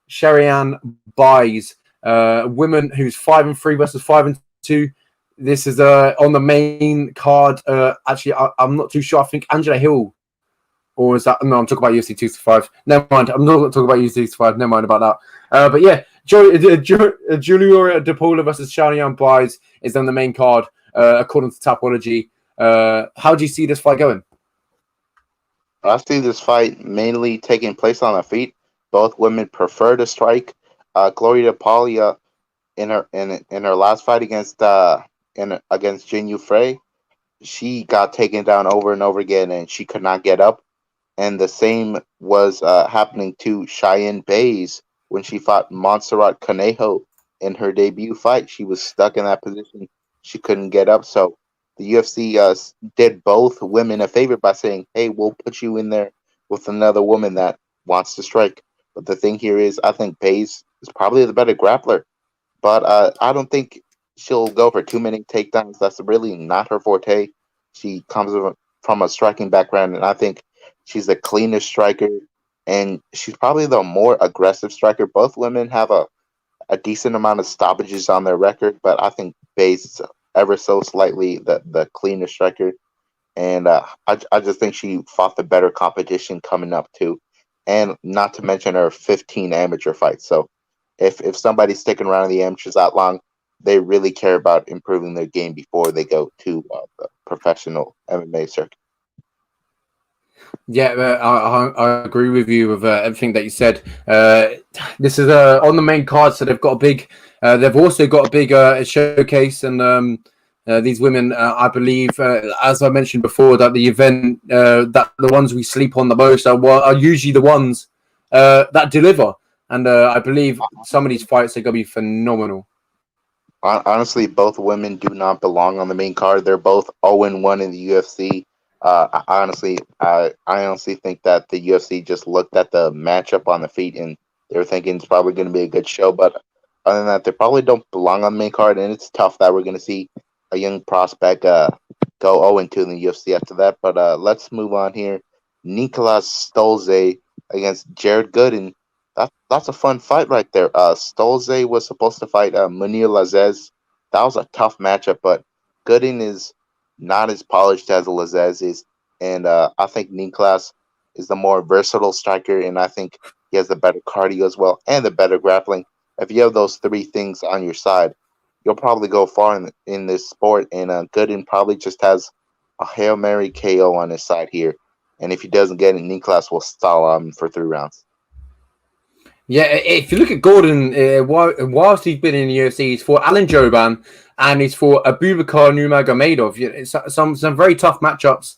[SPEAKER 1] Sharian Baez, women who's 5-3 versus 5-2. This is on the main card. Actually, I'm not too sure. I think Angela Hill, or is that? No, I'm talking about UFC 265. Never mind. I'm not talking about UFC 265. Never mind about that. But yeah, Julia DePaula versus Sharian Baez is on the main card, according to Tapology. How do you see this fight going?
[SPEAKER 2] I see this fight mainly taking place on the feet. Both women prefer to strike. Gloria DePaula in her last fight against Jin Frey, she got taken down over and over again, and she could not get up. And the same was happening to Cheyenne Bays when she fought Montserrat Conejo in her debut fight. She was stuck in that position. She couldn't get up. So the UFC did both women a favor by saying, hey, we'll put you in there with another woman that wants to strike. But the thing here is, I think Bays is probably the better grappler. But I don't think she'll go for too many takedowns. That's really not her forte. She comes from a striking background, and I think she's the cleanest striker, and she's probably the more aggressive striker. Both women have a decent amount of stoppages on their record, but I think Bays is ever so slightly the cleanest striker. And I just think she fought the better competition coming up too. And not to mention her 15 amateur fights. So if somebody's sticking around in the amateurs that long, they really care about improving their game before they go to the professional MMA circuit.
[SPEAKER 1] Yeah, I agree with you with everything that you said. This is on the main card, so they've got a big. They've also got a big showcase, and these women, I believe, as I mentioned before, that the event, that the ones we sleep on the most are usually the ones that deliver. And I believe some of these fights are going to be phenomenal.
[SPEAKER 2] Honestly, both women do not belong on the main card. They're both 0-1 in the UFC. I honestly think that the UFC just looked at the matchup on the feet and they were thinking it's probably going to be a good show. But other than that, they probably don't belong on the main card, and it's tough that we're going to see a young prospect go 0-2 in the UFC after that. But let's move on here. Nicolas Stolze against Jared Gooden. That's a fun fight right there. Stolze was supposed to fight Munir Lazzez. That was a tough matchup, but Gooden is not as polished as Lazzez is, and I think Nicolas is the more versatile striker, and I think he has the better cardio as well and the better grappling. If you have those three things on your side, you'll probably go far in this sport, and Gooden probably just has a Hail Mary KO on his side here, and if he doesn't get it, Nicolas will stall him for 3 rounds.
[SPEAKER 1] Yeah, if you look at Gordon, whilst he's been in the UFC, he's fought Alan Jouban and he's fought Abubakar Nurmagomedov. Some very tough matchups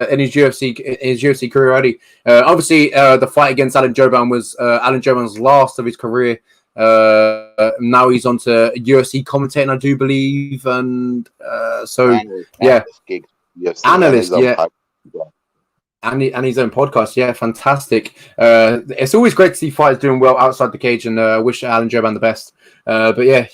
[SPEAKER 1] in his UFC career already. Obviously, the fight against Alan Jouban was Alan Jouban's last of his career. Now he's on to UFC commentating, I do believe, and analyst, yeah. And his own podcast, yeah, fantastic. It's always great to see fighters doing well outside the cage, and wish Alan Jouban the best. But yeah,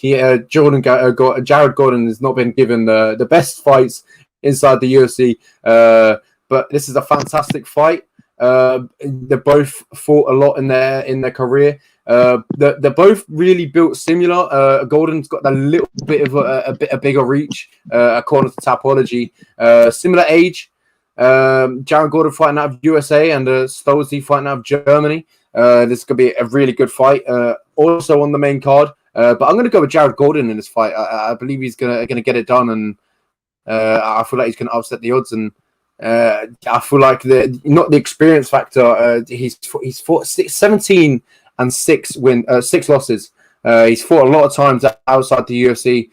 [SPEAKER 1] Jared Gordon has not been given the best fights inside the UFC. But this is a fantastic fight. They both fought a lot in their career. They're both really built similar. Gordon's got a little bit of a bigger reach, according to Tapology. Similar age. Jared Gordon fighting out of USA and Stolze fighting out of Germany. This could be a really good fight. Also on the main card, but I'm going to go with Jared Gordon in this fight. I believe he's going to get it done, and I feel like he's going to upset the odds. And I feel like not the experience factor. He's fought 17 and 6 losses. He's fought a lot of times outside the UFC.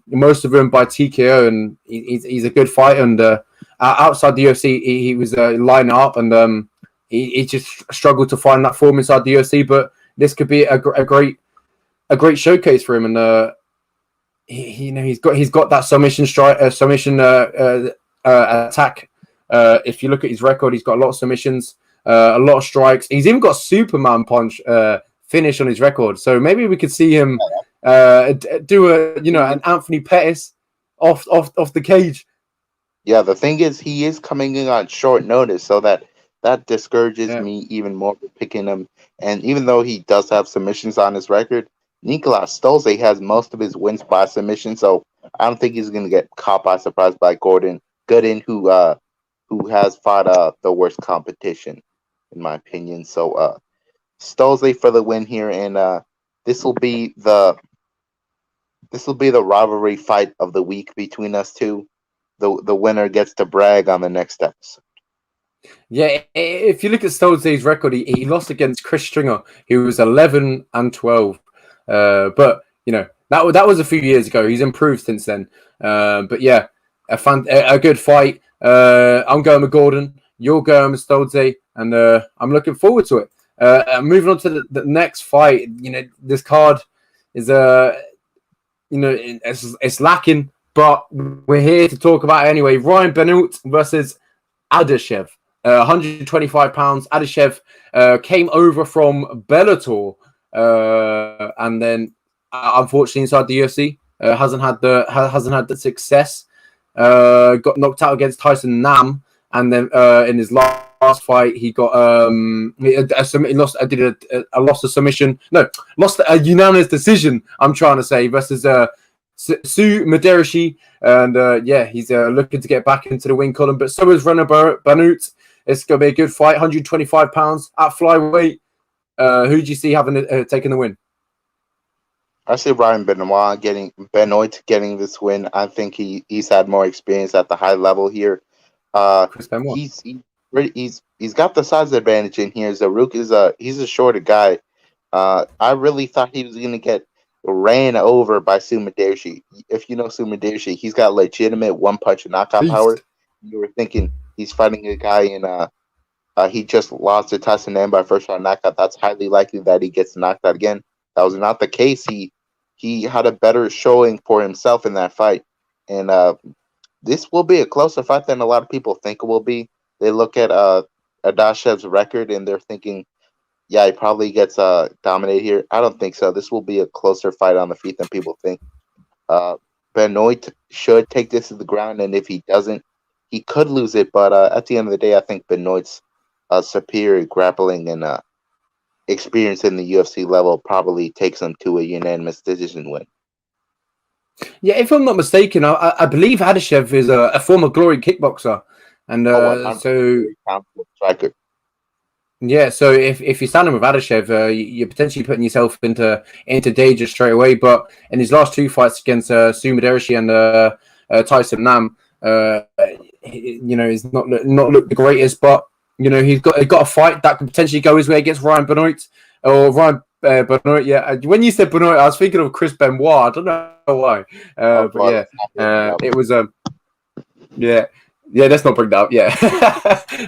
[SPEAKER 1] Most of them by TKO, and he's a good fighter. And outside the UFC, he was lining up, and he just struggled to find that form inside the UFC. But this could be a great showcase for him, and he's got that submission attack. If you look at his record, he's got a lot of submissions, a lot of strikes. He's even got Superman punch finish on his record. So maybe we could see him do an Anthony Pettis off the cage.
[SPEAKER 2] Yeah, the thing is, he is coming in on short notice, so that that discourages
[SPEAKER 1] Yeah.
[SPEAKER 2] me even more for picking him. And even though he does have submissions on his record, Nicolas Stolze has most of his wins by submission, so I don't think he's going to get caught by surprise by Gooden, who has fought the worst competition, in my opinion. So Stolze for the win here, and this will be the rivalry fight of the week between us two. The winner gets to brag on the next episode.
[SPEAKER 1] Yeah, if you look at Stolze's record, he lost against Chris Stringer, who was 11-12. But you know that was a few years ago. He's improved since then. But yeah, a good fight. I'm going with Gordon. You're going with Stolze, and I'm looking forward to it. Moving on to the next fight. You know, this card is it's lacking, but we're here to talk about it anyway. Ryan Bernout versus Adashev. 125 pounds. Adashev came over from Bellator, and then unfortunately inside the UFC hasn't had the success. Got knocked out against Tyson Nam, and then in his last fight he got he lost. Lost a submission. No, lost a unanimous decision. I'm trying to say versus Sue Maderashi, and he's looking to get back into the win column. But so is Ryan Bernout. It's going to be a good fight. 125 pounds at flyweight. Who do you see having taking the win?
[SPEAKER 2] I see Ryan Benoit getting this win. I think he's had more experience at the high level here.
[SPEAKER 1] Chris Benoit.
[SPEAKER 2] He's got the size advantage in here. Zaruk he's a shorter guy. I really thought he was going to get ran over by Sue Maderashi. If you know Sue Maderashi, he's got legitimate one-punch knockout power. You were thinking he's fighting a guy in he just lost to Tyson Nam by first round knockout. That's highly likely that he gets knocked out again. That was not the case. He had a better showing for himself in that fight, and this will be a closer fight than a lot of people think it will be. They look at Adashev's record and they're thinking, yeah, he probably gets dominated here. I don't think so. This will be a closer fight on the feet than people think. Benoit should take this to the ground, and if he doesn't, he could lose it. But at the end of the day, I think Benoit's superior grappling and experience in the UFC level probably takes him to a unanimous decision win.
[SPEAKER 1] Yeah, if I'm not mistaken, I believe Adashev is a former Glory kickboxer, and so
[SPEAKER 2] striker.
[SPEAKER 1] Yeah, so if you're standing with Adashev, you're potentially putting yourself into danger straight away. But in his last two fights against Sue Maderashi and Tyson Nam, he's not looked the greatest. But he's got a fight that could potentially go his way against Ryan Benoit or Ryan Benoit. Yeah, when you said Benoit, I was thinking of Chris Benoit. I don't know why, it was yeah. Yeah, let's not bring that up. Yeah,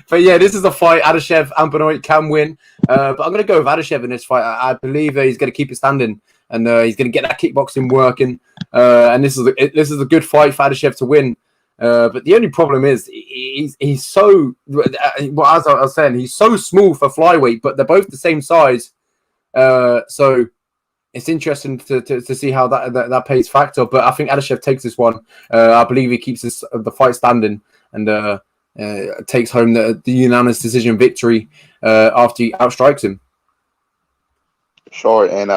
[SPEAKER 1] but yeah, this is a fight Adashev and Bernout can win. But I'm going to go with Adashev in this fight. I believe he's going to keep it standing and he's going to get that kickboxing working. And this is a good fight for Adashev to win. But the only problem is he's so. Well, as I was saying, he's so small for flyweight, but they're both the same size. So it's interesting to see how that plays factor. But I think Adashev takes this one. I believe he keeps the fight standing. And takes home the unanimous decision victory after he outstrikes him.
[SPEAKER 2] Sure, and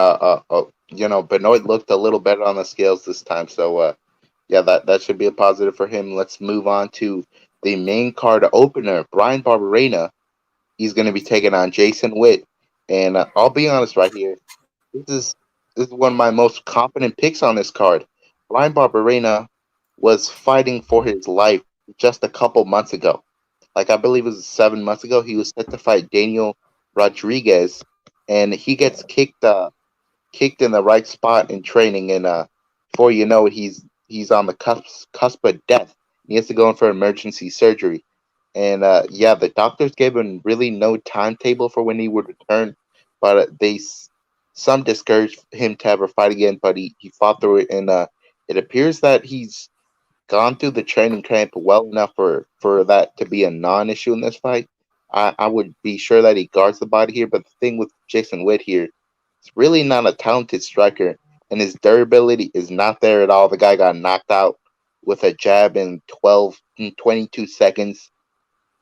[SPEAKER 2] Benoit looked a little better on the scales this time, so that should be a positive for him. Let's move on to the main card opener. Brian Barberena, he's going to be taking on Jason Witt, and I'll be honest right here, this is one of my most confident picks on this card. Brian Barberena was fighting for his life just a couple months ago. Like, I believe it was 7 months ago, he was set to fight Daniel Rodriguez, and he gets kicked in the right spot in training, and before you know it, he's on the cusp of death. He has to go in for emergency surgery. And the doctors gave him really no timetable for when he would return, but some discouraged him to ever fight again, but he fought through it, and it appears that he's gone through the training camp well enough for that to be a non-issue in this fight. I would be sure that he guards the body here, but the thing with Jason Witt here, he's really not a talented striker, and his durability is not there at all. The guy got knocked out with a jab in 22 seconds.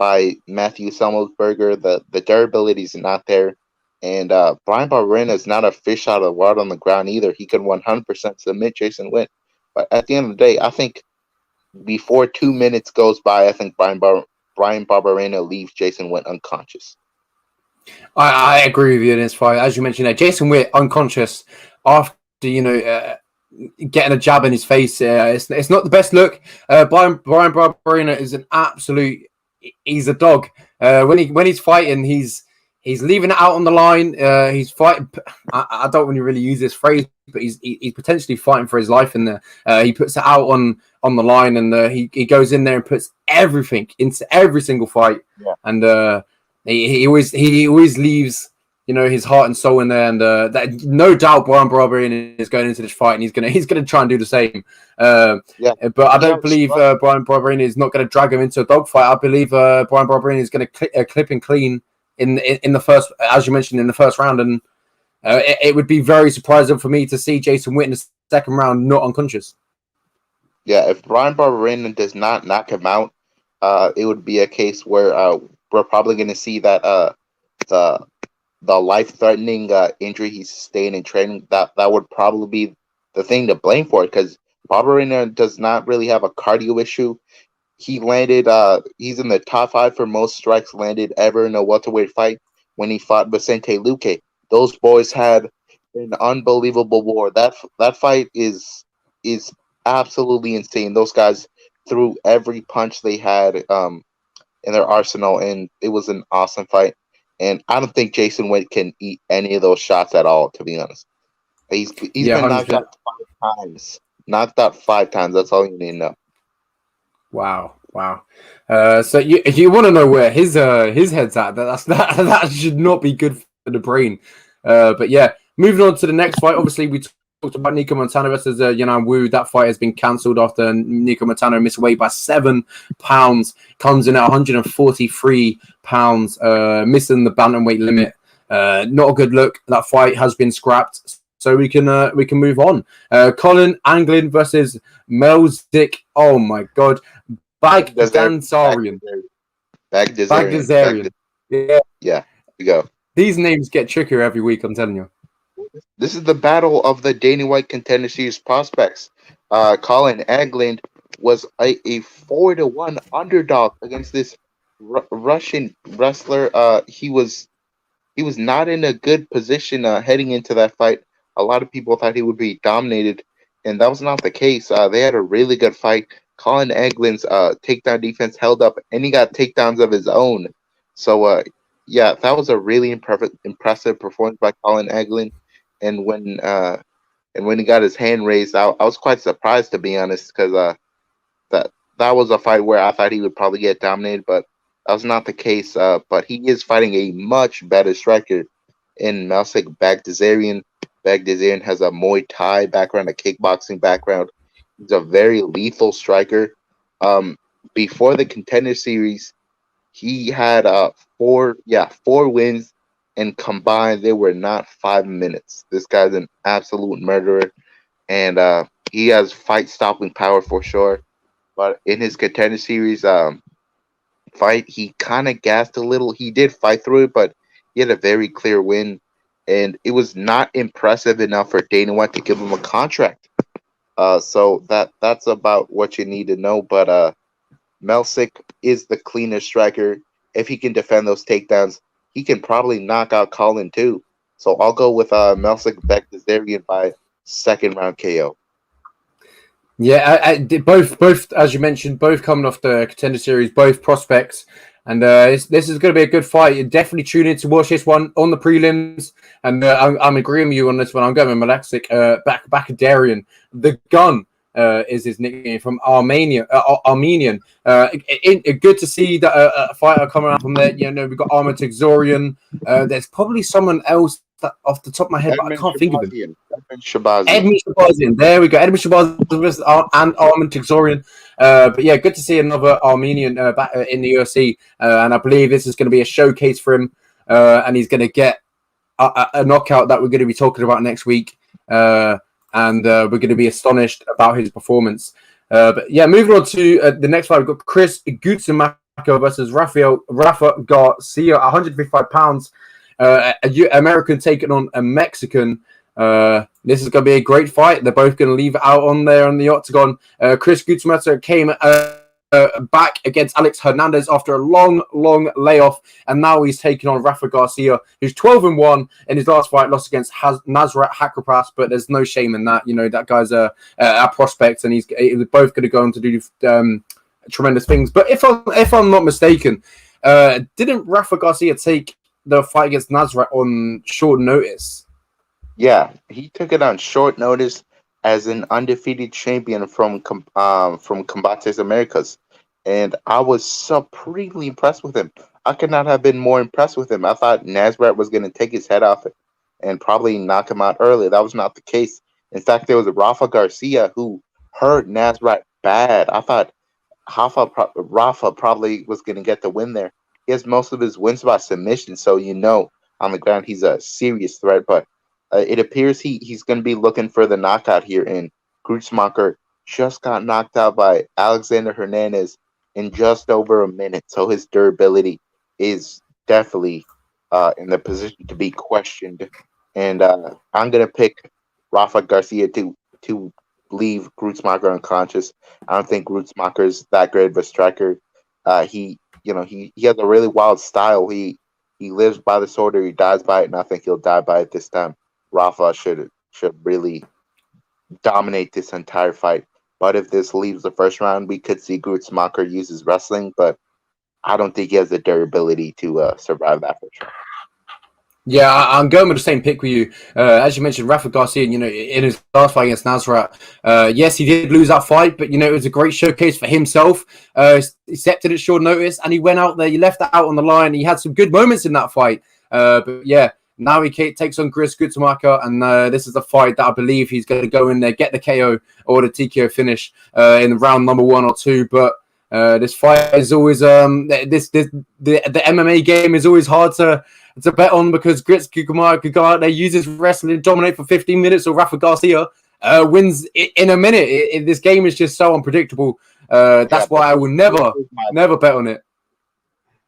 [SPEAKER 2] by Matthew Semelsberger. The durability is not there. And Brian Barberena is not a fish out of the water on the ground either. He could 100% submit Jason Witt. But at the end of the day, I think before 2 minutes goes by, I think Brian Barberena leaves Jason Witt unconscious.
[SPEAKER 1] I agree with you in this fight. As you mentioned there, Jason Witt unconscious after, getting a jab in his face. It's not the best look. Brian Barberena is an absolute... He's a dog. When he's fighting, he's leaving it out on the line. He's fighting. I don't want to really use this phrase, but he's potentially fighting for his life in there. He puts it out on the line, and he goes in there and puts everything into every single fight. Yeah. And he always leaves his heart and soul in there. And that, no doubt, Brian Barberena is going into this fight, and he's gonna try and do the same. But I don't believe Brian Barberena is not going to drag him into a dogfight. I believe Brian Barberena is going to clip and clean in the first, as you mentioned, in the first round, and it would be very surprising for me to see Jason Witt in the second round not unconscious. Yeah,
[SPEAKER 2] if Brian Barberena does not knock him out, it would be a case where we're probably going to see that the life-threatening injury he sustained in training, that would probably be the thing to blame for it, because Barberena does not really have a cardio issue. He landed, he's in the top 5 for most strikes landed ever in a welterweight fight when he fought Vicente Luque. Those boys had an unbelievable war. That fight is absolutely insane. Those guys threw every punch they had in their arsenal, and it was an awesome fight. And I don't think Jason Witt can eat any of those shots at all, to be honest. He's been knocked out 5 times. Knocked out 5 times. That's all you need to know.
[SPEAKER 1] Wow. So you want to know where his head's at? That should not be good for the brain. But yeah, moving on to the next fight. Obviously, we talked about Nico Montano versus Yanan Wu. That fight has been cancelled after Nico Montano missed weight by 7 pounds. Comes in at 143 pounds, missing the bantamweight limit. Not a good look. That fight has been scrapped. So we can move on. Colin Anglin versus Melzik. Oh my God, Bagdasarian. Bagdasarian.
[SPEAKER 2] Yeah. We go.
[SPEAKER 1] These names get trickier every week. I'm telling you.
[SPEAKER 2] This is the battle of the Dana White Contender Series prospects. Colin Anglin was a 4-1 underdog against this Russian wrestler. He was not in a good position heading into that fight. A lot of people thought he would be dominated, and that was not the case. They had a really good fight. Colin Anglin's takedown defense held up, and he got takedowns of his own. So, yeah, that was a really impressive performance by Colin Anglin. And when he got his hand raised, I was quite surprised, to be honest, because that was a fight where I thought he would probably get dominated, but that was not the case. But he is fighting a much better striker in Melzik Bagdasarian. Bagdasarian has a Muay Thai background, a kickboxing background. He's a very lethal striker. Before the Contender Series, he had 4 wins, and combined they were not 5 minutes. This guy's an absolute murderer, and he has fight-stopping power for sure. But in his Contender Series fight, he kind of gassed a little. He did fight through it, but he had a very clear win. And it was not impressive enough for Dana White to give him a contract. So that's about what you need to know. But Melzik is the cleanest striker. If he can defend those takedowns, he can probably knock out Colin too. So I'll go with Melzik Bagdasarian by second round KO.
[SPEAKER 1] Yeah, both as you mentioned, both coming off the Contender Series, both prospects. And this is going to be a good fight. Definitely tune in to watch this one on the prelims. And I'm agreeing with you on this one. I'm going with Melzik Bagdasarian. The Gun is his nickname, from Armenian. Good to see that a fighter coming out from there. We've got Arman Tegzorian. There's probably someone else that off the top of my head, but I can't think of him. Edmund Shabazian. There we go. Edmund Shabazian and Arman Tegzorian. But yeah, good to see another Armenian back in the UFC. And I believe this is going to be a showcase for him. And he's going to get a knockout that we're going to be talking about next week. And we're going to be astonished about his performance. But yeah, moving on to the next fight, we've got Chris Gutson versus Rafa Garcia, 155 pounds. American taking on a Mexican. This is going to be a great fight. They're both going to leave it out on there on the octagon. Chris Gutson came back against Alex Hernandez after a long layoff, and now he's taking on Rafa Garcia, who's 12-1 in his last fight, lost against Nasrat Haqparast, but there's no shame in that. You know, that guy's a prospect, and he's both going to go on to do tremendous things. But if I'm not mistaken, didn't Rafa Garcia take the fight against Nasrat on short notice?
[SPEAKER 2] Yeah, he took it on short notice as an undefeated champion from Combates Americas, and I was supremely impressed with him. I could not have been more impressed with him. I thought Nasrat was going to take his head off and probably knock him out early. That was not the case. In fact, there was a Rafa Garcia who hurt Nasrat bad. I thought Rafa probably was going to get the win there. He has most of his wins by submission, so on the ground he's a serious threat, but it appears he's going to be looking for the knockout here, and Grutzmacher just got knocked out by Alexander Hernandez in just over a minute, so his durability is definitely in the position to be questioned. And I'm going to pick Rafa Garcia to leave Grutzmacher unconscious. I don't think Grutzmacher's that great of a striker. He has a really wild style. He lives by the sword or he dies by it, and I think he'll die by it this time. Rafa should really dominate this entire fight. But if this leaves the first round, we could see Grutzmacher use his wrestling, but I don't think he has the durability to survive that first round.
[SPEAKER 1] Yeah, I'm going with the same pick with you. As you mentioned, Rafa Garcia, in his last fight against Nasrat, yes, he did lose that fight, but, it was a great showcase for himself. He accepted it short notice, and he went out there. He left that out on the line. He had some good moments in that fight. But, yeah, now he takes on Chris Gutson, and this is a fight that I believe he's going to go in there, get the KO or the TKO finish in round number 1 or 2. But this fight is always the MMA game is always hard to bet on, because Gutson could go out there, use his wrestling, dominate for 15 minutes, or Rafa Garcia wins in a minute. This game is just so unpredictable. That's why I will never bet on it.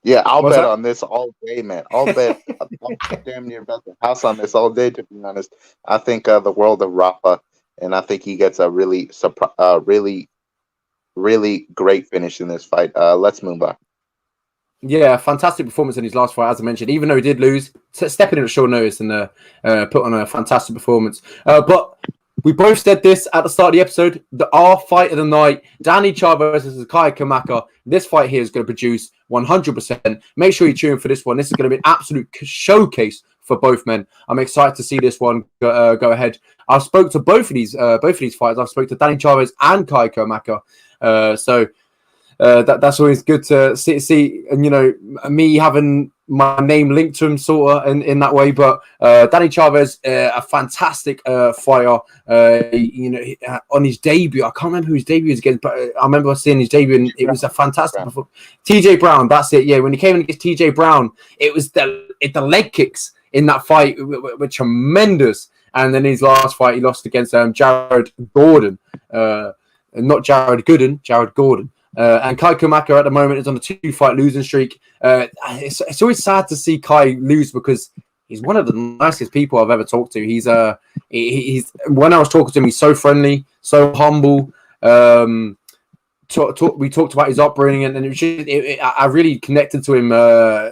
[SPEAKER 2] Yeah, I'll bet on this all day, man. I'll damn near bet the house on this all day, to be honest. I think the world of Rafa, and I think he gets a really great finish in this fight. Let's move on.
[SPEAKER 1] Yeah, fantastic performance in his last fight, as I mentioned. Even though he did lose, stepping in at short notice and put on a fantastic performance. But we both said this at the start of the episode. Our fight of the night, Danny Chavez versus Kai Kamaka. This fight here is going to produce 100%. Make sure you tune in for this one. This is going to be an absolute showcase for both men. I'm excited to see this one go ahead. I spoke to both of these fighters. I spoke to Danny Chavez and Kai Kamaka. That's always good to see, and me having my name linked to him sort of in that way. But Danny Chavez, a fantastic fighter. On his debut, I can't remember who his debut was against, but I remember seeing his debut, and it was a fantastic performance. TJ Brown, that's it. Yeah, when he came in against TJ Brown, it was the leg kicks in that fight were tremendous. And then his last fight, he lost against Jared Gordon, not Jared Gooden, Jared Gordon. And Kai Kamaka at the moment is on a 2-fight losing streak. It's always sad to see Kai lose, because he's one of the nicest people I've ever talked to. He's when I was talking to him, he's so friendly, so humble. We talked about his upbringing, and I really connected to him, not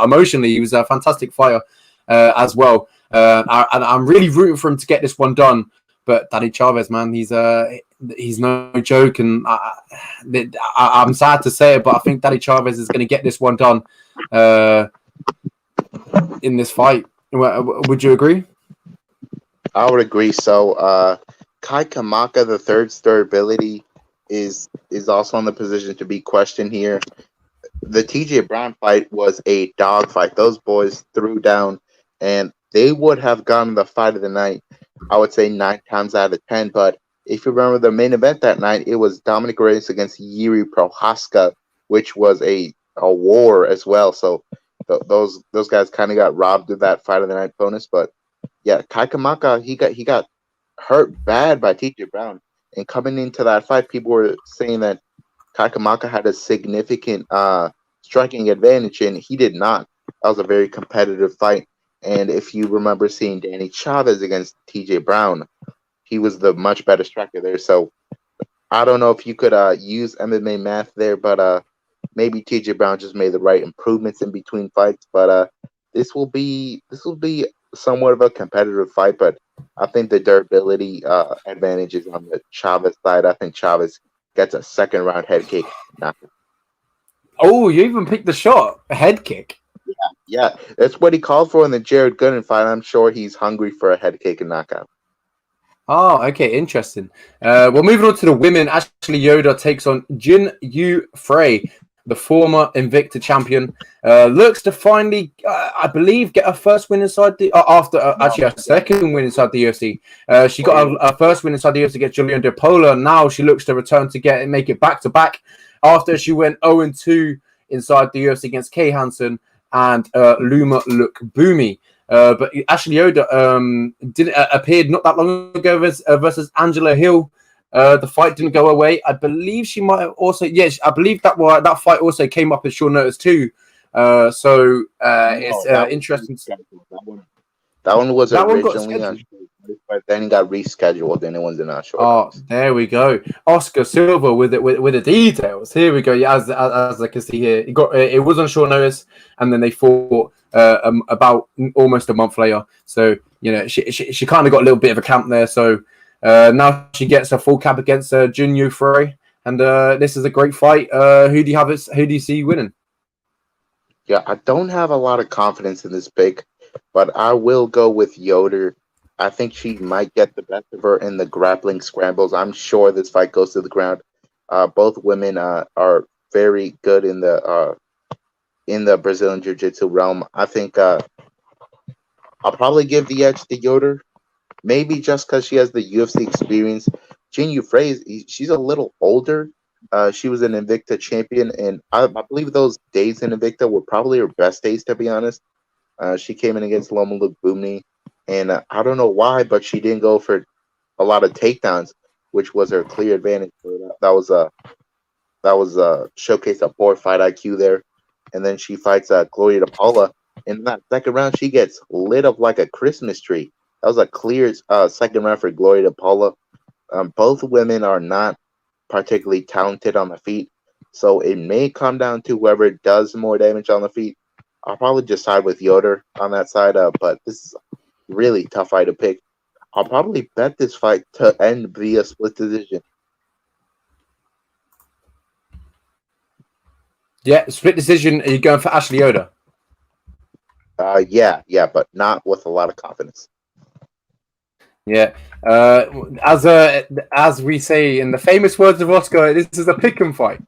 [SPEAKER 1] emotionally. He was a fantastic fighter as well. And I'm really rooting for him to get this one done. But Danny Chavez, man, he's no joke, and I'm sad to say it, but I think Danny Chavez is going to get this one done in this fight. Would you agree?
[SPEAKER 2] I would agree. So, Kai Kamaka, the third's durability is also in the position to be questioned here. The TJ Brown fight was a dog fight. Those boys threw down, and they would have gotten the fight of the night, I would say 9 times out of 10. But if you remember the main event that night, it was Dominic Reyes against Yuri Prohaska, which was a war as well. So those guys kind of got robbed of that fight of the night bonus. But yeah, Kai Kamaka, he got hurt bad by TJ Brown. And coming into that fight, people were saying that Kakamaka had a significant striking advantage, and he did not. That was a very competitive fight. And if you remember seeing Danny Chavez against TJ Brown, he was the much better striker there. So I don't know if you could use MMA math there, but maybe TJ Brown just made the right improvements in between fights. But this will be somewhat of a competitive fight, but I think the durability advantage is on the Chavez side. I think Chavez gets a second round head kick.
[SPEAKER 1] Oh, you even picked the shot, a head kick.
[SPEAKER 2] Yeah, that's what he called for in the Jared Gooden fight. I'm sure he's hungry for a head kick and knockout.
[SPEAKER 1] Oh, okay, interesting. Well, moving on to the women, Ashley Yoder takes on Jin Yu Frey, the former Invicta champion. Looks to finally, I believe, get her first win inside the actually her second win inside the UFC. She got her first win inside the UFC against Julian De Pola. Now she looks to return to make it back to back after she went 0-2 inside the UFC against Kay Hansen and Luma Lookboomy. But Ashley Yoder appeared not that long ago versus Angela Hill. The fight didn't go away. I believe she might have also. Yes, I believe that fight also came up at short notice too. It's interesting.
[SPEAKER 2] That one was originally on short notice, but then got rescheduled, and it was not short notice.
[SPEAKER 1] There we go. Oscar Silva with the details. Here we go. Yeah, as I can see here, it was on short notice, and then they fought about almost a month later. So she kind of got a little bit of a camp there. So now she gets a full camp against Jin Yu Frey, and this is a great fight. Who do you see winning?
[SPEAKER 2] Yeah, I don't have a lot of confidence in this pick, but I will go with Yoder. I think she might get the best of her in the grappling scrambles. I'm sure this fight goes to the ground. Both women are very good in the Brazilian Jiu-Jitsu realm. I think I'll probably give the edge to Yoder, maybe just because she has the UFC experience. Jin Yu Frey, she's a little older. She was an Invicta champion, and I believe those days in Invicta were probably her best days, to be honest. She came in against Loma Lookboomy, and I don't know why, but she didn't go for a lot of takedowns, which was her clear advantage. That was a showcase of poor fight IQ there. And then she fights Gloria De Paula. In that second round, she gets lit up like a Christmas tree. That was a clear second round for Gloria De Paula. Both women are not particularly talented on the feet, so it may come down to whoever does more damage on the feet. I'll probably just side with Yoder on that side, but this is a really tough fight to pick. I'll probably bet this fight to end via split decision.
[SPEAKER 1] Yeah, split decision. Are you going for Ashley Yoder?
[SPEAKER 2] Yeah, but not with a lot of confidence.
[SPEAKER 1] Yeah, as we say in the famous words of Oscar, this is a pick 'em fight.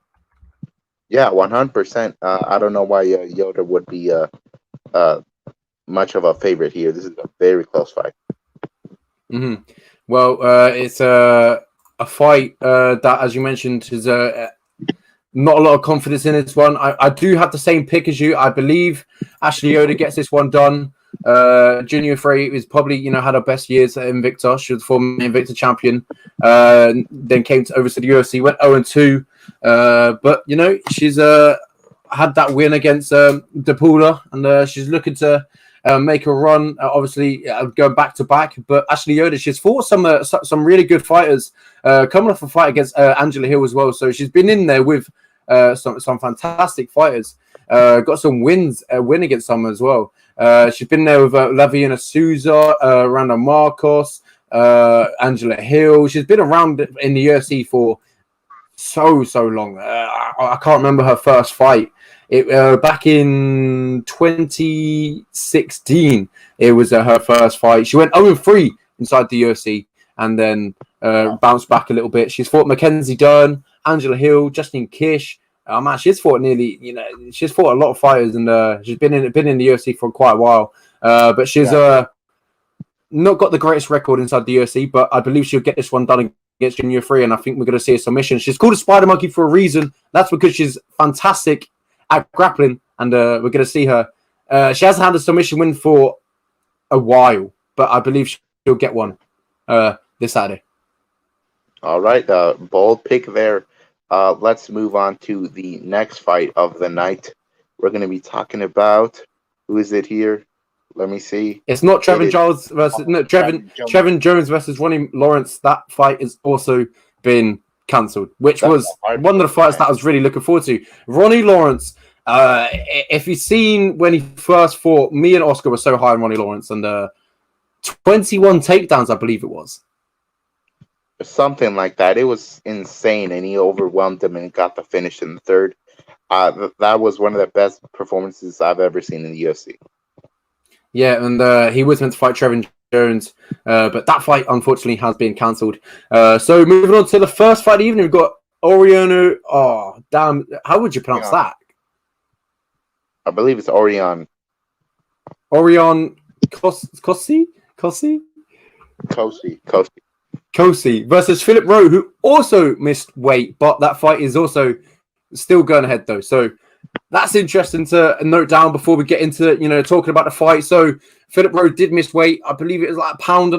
[SPEAKER 2] Yeah, 100%. I don't know why Yoder would be much of a favorite here. This is a very close fight.
[SPEAKER 1] Mm-hmm. Well, it's a fight that, as you mentioned, is not a lot of confidence in this one. I do have the same pick as you. I believe Ashley Yoder gets this one done. Jin Yu Frey is probably had her best years at Invicta. She was former Invicta champion. Then came over to the UFC, went 0-2. But she's had that win against De Paula, and she's looking to make a run. Obviously, going back to back. But Ashley Yoder, she's fought some really good fighters. Coming off a fight against Angela Hill as well. So she's been in there with some fantastic fighters. Got some win against some as well. She's been there with Laviana Souza, Randa Marcos, Angela Hill. She's been around in the UFC for so long. I can't remember her first fight. Back in 2016, it was her first fight. She went 0-3 inside the UFC and then bounced back a little bit. She's fought Mackenzie Dern, Angela Hill, Justine Kish. Man, she's fought she's fought a lot of fighters, and she's been in the UFC for quite a while. But she's not got the greatest record inside the UFC, but I believe she'll get this one done against Jin Yu Frey, and I think we're going to see a submission. She's called a Spider Monkey for a reason. That's because she's fantastic at grappling, and we're going to see her. She hasn't had a submission win for a while, but I believe she'll get one this Saturday.
[SPEAKER 2] All right, bold pick there. let's move on to the next fight of the night. We're going to be talking about, who is it here? Let me see.
[SPEAKER 1] It's not Trevin Jones versus Trevin Jones versus Ronnie Lawrence. That fight has also been cancelled, which was one of the fights that I was really looking forward to. Ronnie Lawrence. If you've seen when he first fought, me and Oscar were so high on Ronnie Lawrence, and 21 takedowns, I believe it was.
[SPEAKER 2] Something like that. It was insane, and he overwhelmed him and got the finish in the third. That was one of the best performances I've ever seen in the UFC.
[SPEAKER 1] Yeah, and he was meant to fight Trevin Jones, but that fight, unfortunately, has been cancelled. So moving on to the first fight of the evening, we've got Oriano. Oh, damn. How would you pronounce that?
[SPEAKER 2] I believe it's Orion.
[SPEAKER 1] Orion Kosi versus Philip Rowe, who also missed weight, but that fight is also still going ahead, though. So that's interesting to note down before we get into, talking about the fight. So Philip Rowe did miss weight. I believe it was like 1.5 pounds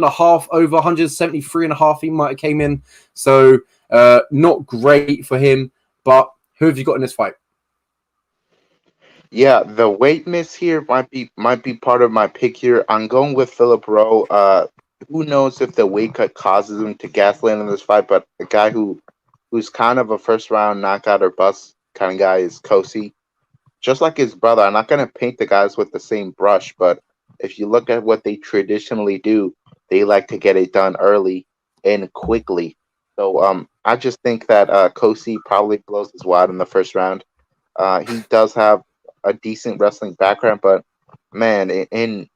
[SPEAKER 1] over 173.5. He might have came in. So not great for him. But who have you got in this fight?
[SPEAKER 2] Yeah, the weight miss here might be part of my pick here. I'm going with Philip Rowe. Who knows if the weight cut causes him to gaslight in this fight? But a guy who's kind of a first round knockout or bust kind of guy is Kosi. Just like his brother, I'm not going to paint the guys with the same brush, but if you look at what they traditionally do, they like to get it done early and quickly. So I just think that Kosi probably blows his wad in the first round. He does have a decent wrestling background, but man, in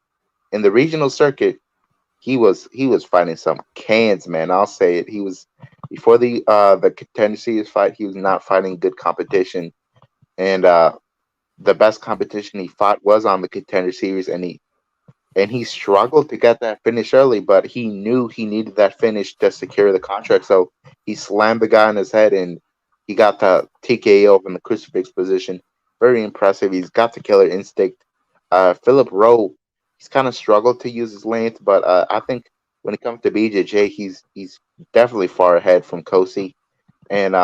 [SPEAKER 2] the regional circuit, he was fighting some cans, man. I'll say it. He was before the Contender Series fight. He was not fighting good competition, and the best competition he fought was on the Contender Series, and he struggled to get that finish early, but he knew he needed that finish to secure the contract. So he slammed the guy on his head, and he got the TKO in the crucifix position. Very impressive. He's got the killer instinct. Philip Rowe, he's kind of struggled to use his length, but I think when it comes to BJJ, he's definitely far ahead from Kosi. And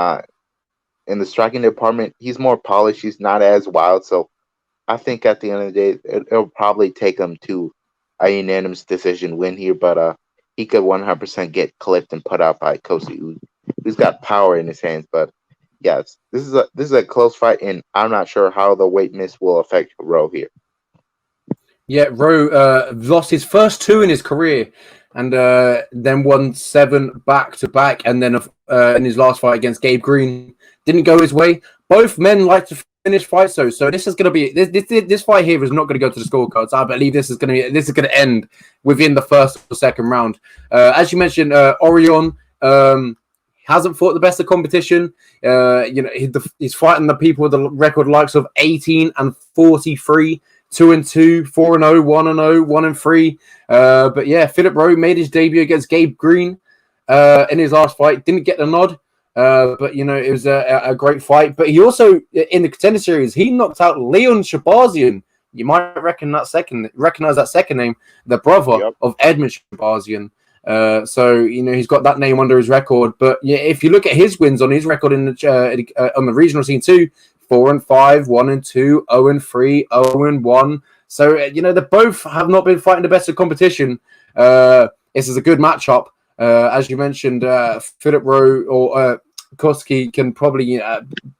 [SPEAKER 2] in the striking department, he's more polished. He's not as wild. So I think at the end of the day, it'll probably take him to a unanimous decision win here, but he could 100% get clipped and put out by Kosi, who's got power in his hands. But yes, this is a close fight, and I'm not sure how the weight miss will affect Rowe here.
[SPEAKER 1] Yeah, Rowe lost his first 2 in his career, and then won 7 back to back, and then in his last fight against Gabe Green, didn't go his way. Both men like to finish fights, so this is going to be this fight here is not going to go to the scorecards. I believe this is going to end within the first or second round. As you mentioned, Orion hasn't fought the best of competition. He's fighting the people with the record likes of 18-43. 2-2, 4-0, 1-0, 1-3. But yeah, Philip Rowe made his debut against Gabe Green in his last fight. Didn't get the nod, but it was a great fight. But he also, in the Contender Series, he knocked out Leon Shabazian. You might recognize that second name, the brother of Edmund Shabazian. So he's got that name under his record. But yeah, if you look at his wins on his record on the regional scene too. 4-5, 1-2, 0-3, 0-1. So they both have not been fighting the best of competition. This is a good matchup. As you mentioned, Philip Rowe or Koski can probably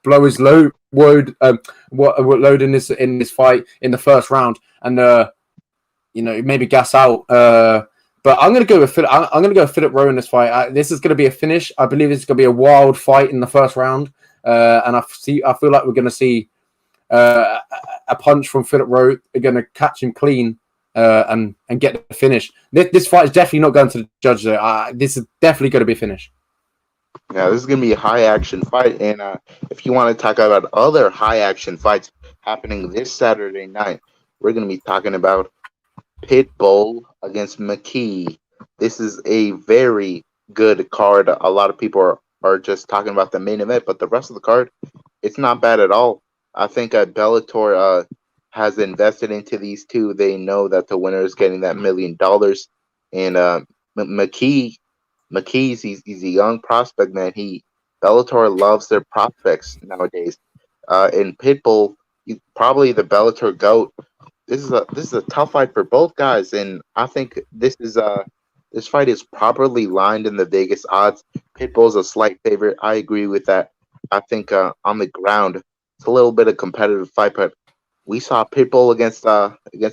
[SPEAKER 1] blow his load in this fight in the first round, and maybe gas out. But I'm going to go with Philip Rowe in this fight. This is going to be a finish. I believe it's going to be a wild fight in the first round. And I feel like we're going to see a punch from Philip Rowe. They're going to catch him clean and get the finish. This fight is definitely not going to the judge, though. This is definitely going to be a finish.
[SPEAKER 2] Yeah, this is going to be a high-action fight. And if you want to talk about other high-action fights happening this Saturday night, we're going to be talking about Pitbull against Mckee. This is a very good card. A lot of people are just talking about the main event, but the rest of the card, it's not bad at all. I think Bellator has invested into these two. They know that the winner is getting that $1 million. And Mckee, he's a young prospect, man. Bellator loves their prospects nowadays. In Pitbull, probably the Bellator GOAT. This is a tough fight for both guys, and I think this fight is properly lined in the Vegas odds. Pitbull's a slight favorite. I agree with that. I think on the ground, it's a little bit of competitive fight, but we saw Pitbull against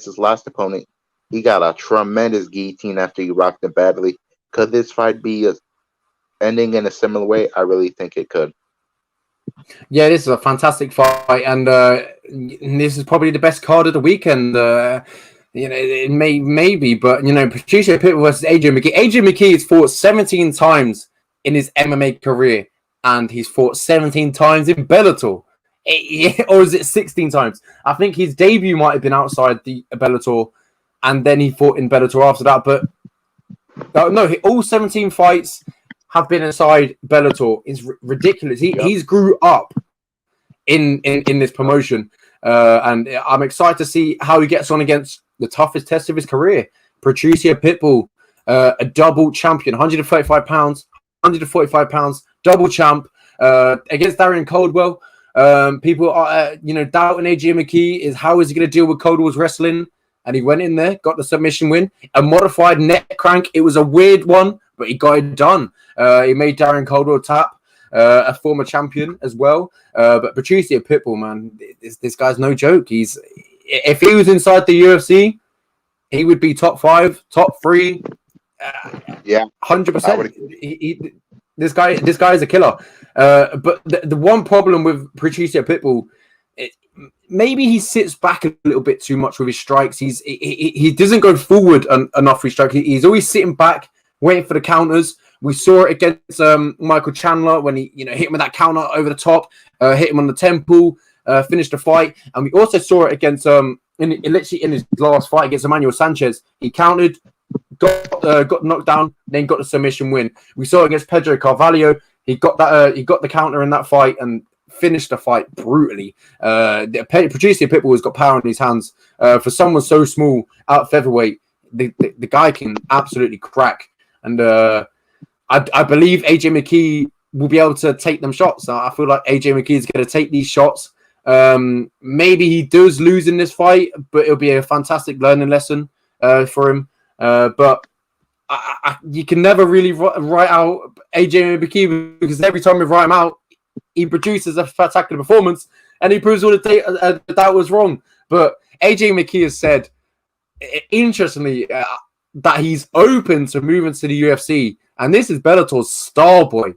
[SPEAKER 2] his last opponent. He got a tremendous guillotine after he rocked him badly. Could this fight be ending in a similar way? I really think it could.
[SPEAKER 1] Yeah, this is a fantastic fight, and this is probably the best card of the weekend. It may be, but Patricio Pitbull versus Adrian Mckee. Adrian Mckee has fought 17 times in his MMA career, and he's fought 17 times in Bellator. Or is it 16 times? I think his debut might have been outside the Bellator, and then he fought in Bellator after that. But no, all 17 fights have been inside Bellator. It's ridiculous. He's grew up in this promotion, and I'm excited to see how he gets on against the toughest test of his career. Patricio Pitbull, a double champion, 135 pounds, 145 pounds, double champ against Darren Caldwell. People are doubting AJ Mckee is how is he going to deal with Caldwell's wrestling, and he went in there, got the submission win, a modified neck crank. It was a weird one, but he got it done. He made Darren Caldwell tap, a former champion as well. But Patricio Pitbull, man, this guy's no joke. If he was inside the UFC, he would be top 5, top 3. 100%. This guy is a killer. But the one problem with Patricio Pitbull, maybe he sits back a little bit too much with his strikes. He doesn't go forward enough with his strikes. He's always sitting back, waiting for the counters. We saw it against Michael Chandler when he hit him with that counter over the top, hit him on the temple, finished the fight. And we also saw it against literally in his last fight against Emmanuel Sanchez. He countered, got knocked down, then got the submission win. We saw it against Pedro Carvalho. He got the counter in that fight and finished the fight brutally. Patricio Pitbull has got power in his hands. For someone so small, out featherweight, the guy can absolutely crack. And I believe AJ Mckee will be able to take them shots. I feel like AJ Mckee is going to take these shots. Maybe he does lose in this fight, but it'll be a fantastic learning lesson for him. But you can never really write out AJ Mckee, because every time we write him out, he produces a spectacular performance and he proves all the doubt was wrong. But AJ Mckee has said, interestingly, that he's open to moving to the UFC. And this is Bellator's star boy.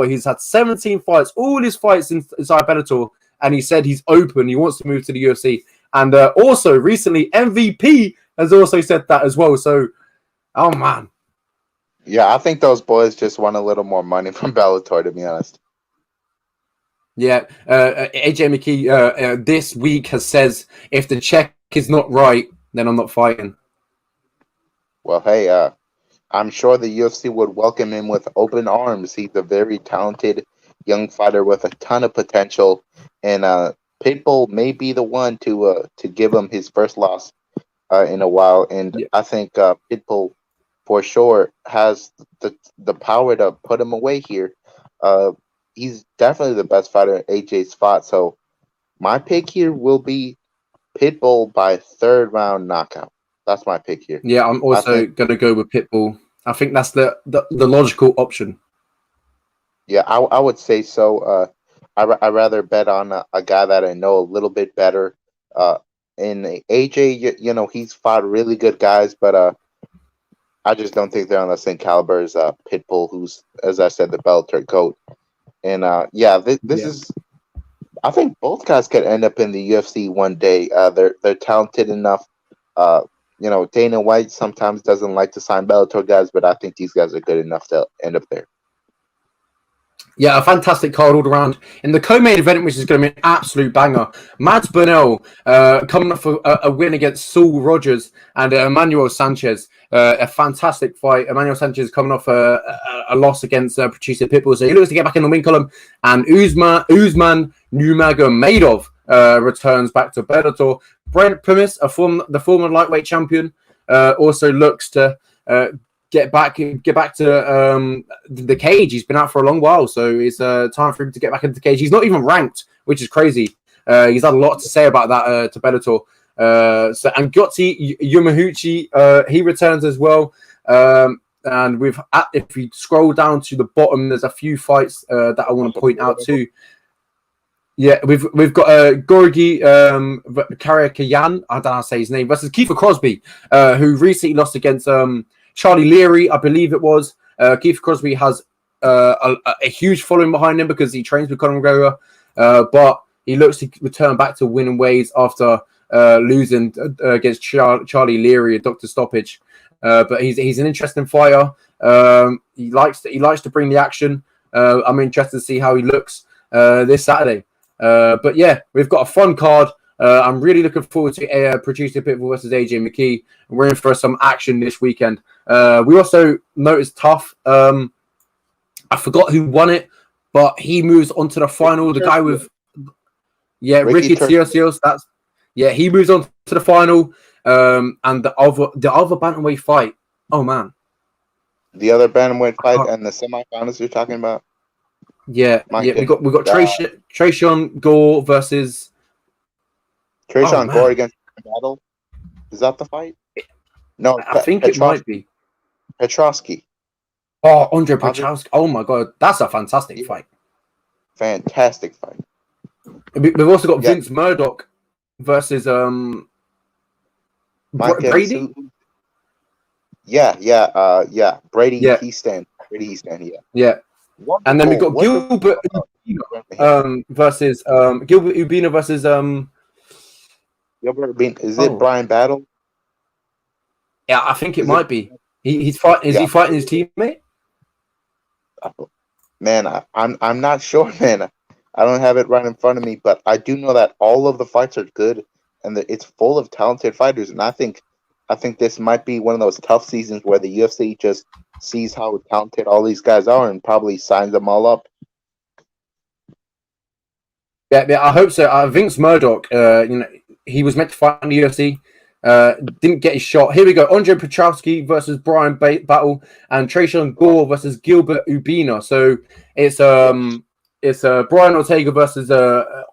[SPEAKER 1] He's had 17 fights, all his fights inside Bellator. And he said he's open. He wants to move to the UFC. And also recently, MVP has also said that as well. So, oh man.
[SPEAKER 2] Yeah, I think those boys just want a little more money from Bellator, to be honest.
[SPEAKER 1] Yeah, AJ Mckee this week has says, if the check is not right, then I'm not fighting.
[SPEAKER 2] Well, hey, I'm sure the UFC would welcome him with open arms. He's a very talented young fighter with a ton of potential, and Pitbull may be the one to give him his first loss in a while. And yeah. I think Pitbull for sure has the power to put him away here. He's definitely the best fighter AJ's fought. So my pick here will be Pitbull by 3rd round knockout. That's my pick here.
[SPEAKER 1] Yeah, I'm also going to go with Pitbull. I think that's the logical option.
[SPEAKER 2] Yeah, I would say so. I rather bet on a guy that I know a little bit better. And AJ, he's fought really good guys, but I just don't think they're on the same caliber as Pitbull, who's, as I said, the Bellator GOAT. And this is. I think both guys could end up in the UFC one day. They're talented enough. Dana White sometimes doesn't like to sign Bellator guys, but I think these guys are good enough to end up there.
[SPEAKER 1] Yeah, a fantastic card all around. In the co-main event, which is going to be an absolute banger, Mads Bernout coming up for a win against Saul Rogers and Emmanuel Sanchez. A fantastic fight. Emmanuel Sanchez coming off a loss against Patricio Pitbull, so he looks to get back in the win column. And Usman Nurmagomedov returns back to Bellator. Brent Primus, the former lightweight champion, also looks to get back to the cage. He's been out for a long while, so it's time for him to get back into the cage. He's not even ranked, which is crazy. He's had a lot to say about that to Bellator. And Gutson Yamahuchi, he returns as well. And if we scroll down to the bottom, there's a few fights that I want to point out too. Yeah, we've got Gorgi Karakayan, I don't know how to say his name, versus Kiefer Crosby, who recently lost against Charlie Leary, I believe it was. Kiefer Crosby has a huge following behind him because he trains with Conor McGregor, but he looks to return back to winning ways after losing against Charlie Leary, a doctor stoppage. But he's an interesting fighter. He likes to bring the action. I'm interested to see how he looks this Saturday. But yeah, we've got a fun card. I'm really looking forward to producing Pitbull versus AJ Mckee. We're in for some action this weekend. We also noticed Tough. I forgot who won it, but he moves on to the final. The guy with Ricky Tiosios. He moves on to the final. And the other bantamweight fight. Oh man,
[SPEAKER 2] the other bantamweight fight and the semifinals you're talking about.
[SPEAKER 1] Yeah. We got Trayshawn Gore versus
[SPEAKER 2] Trayshawn Gore against Battle. Is that the fight? No,
[SPEAKER 1] I think it might be
[SPEAKER 2] Petrosky.
[SPEAKER 1] Oh, Andre Petrosky. Oh my god, that's a fantastic fight.
[SPEAKER 2] Fantastic fight.
[SPEAKER 1] We've also got Vince Murdoch versus Brady. Brady Easton. Yeah. And then we got Gilbert versus Gilbert Ubina versus
[SPEAKER 2] Gilbert Ubina. Is it Brian Battle?
[SPEAKER 1] Yeah, I think it might be. He's fighting. Is he fighting his teammate?
[SPEAKER 2] Man, I'm not sure, man. I don't have it right in front of me, but I do know that all of the fights are good and it's full of talented fighters. And I think this might be one of those tough seasons where the UFC just sees how talented all these guys are and probably signs them all up.
[SPEAKER 1] Yeah, I hope so. Vince Murdoch, he was meant to fight in the UFC, didn't get his shot. Here we go: Andre Petrosky versus Brian Battle, and Trayshawn Gore versus Gilbert Ubina. So it's Brian Ortega versus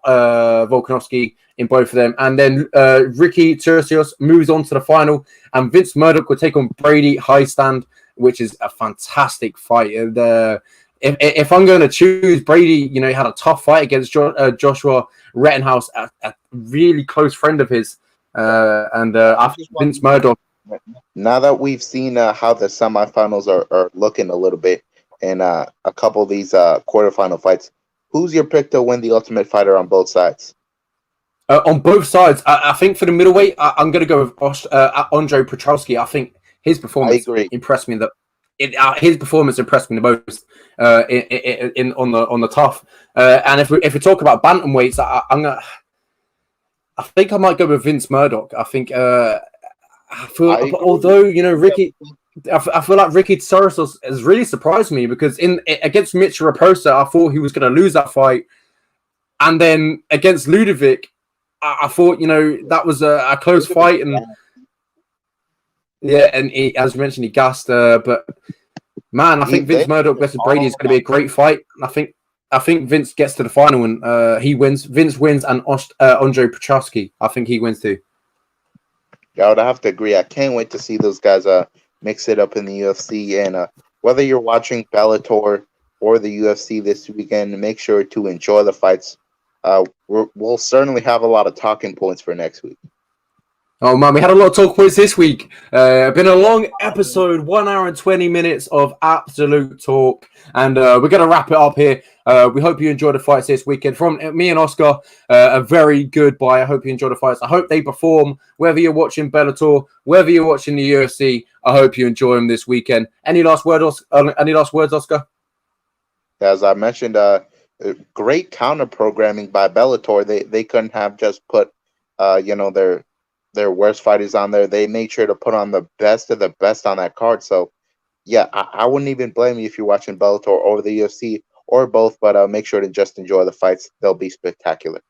[SPEAKER 1] Volkanovski in both of them, and then Ricky Tiosios moves on to the final, and Vince Murdoch will take on Brady Highstand, which is a fantastic fight. If I'm going to choose Brady, he had a tough fight against Joshua Rittenhouse, a really close friend of his, and after Vince Murdoch.
[SPEAKER 2] Now that we've seen how the semifinals are looking a little bit, and a couple of these quarterfinal fights, who's your pick to win the Ultimate Fighter on both sides?
[SPEAKER 1] On both sides, I think for the middleweight, I'm going to go with Andre Petrosky. I think his performance impressed me. His performance impressed me the most on the tough. And if we talk about bantamweights, I think I might go with Vince Murdoch. I think although Ricky. I feel like Ricky Tiosios has really surprised me because against Mitch Raposa, I thought he was going to lose that fight, and then against Ludovic, I thought that was a close fight, and he, as you mentioned, he gassed. But man, I think Vince Murdoch versus Brady is going to be a great fight. I think Vince gets to the final and he wins. Vince wins, and Andre Petrosky, I think he wins too.
[SPEAKER 2] Yeah, I would have to agree. I can't wait to see those guys mix it up in the UFC, and whether you're watching Bellator or the UFC this weekend, make sure to enjoy the fights. We'll certainly have a lot of talking points for next week.
[SPEAKER 1] Oh man, we had a lot of talk points this week. Been a long episode, 1 hour and 20 minutes of absolute talk, and we're going to wrap it up here. We hope you enjoy the fights this weekend. From me and Oscar, a very good bye. I hope you enjoy the fights. I hope they perform, whether you're watching Bellator, whether you're watching the UFC. I hope you enjoy them this weekend. Any last words, Oscar?
[SPEAKER 2] As I mentioned, great counter programming by Bellator. They couldn't have just put, their worst fighters on there. They made sure to put on the best of the best on that card. So, yeah, I wouldn't even blame you if you're watching Bellator or the UFC or both, but make sure to just enjoy the fights. They'll be spectacular.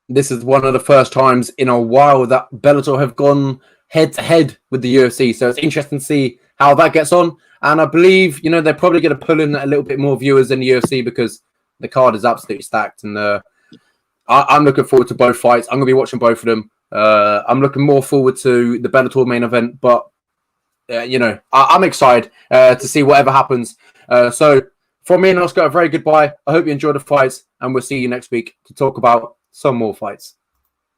[SPEAKER 1] This is one of the first times in a while that Bellator have gone head-to-head with the UFC, so it's interesting to see how that gets on. And I believe, they're probably going to pull in a little bit more viewers than the UFC because the card is absolutely stacked. And I'm looking forward to both fights. I'm going to be watching both of them. I'm looking more forward to the Bellator main event, but I'm excited to see whatever happens. So from me and Oscar, a very goodbye. I hope you enjoy the fights, and we'll see you next week to talk about some more fights.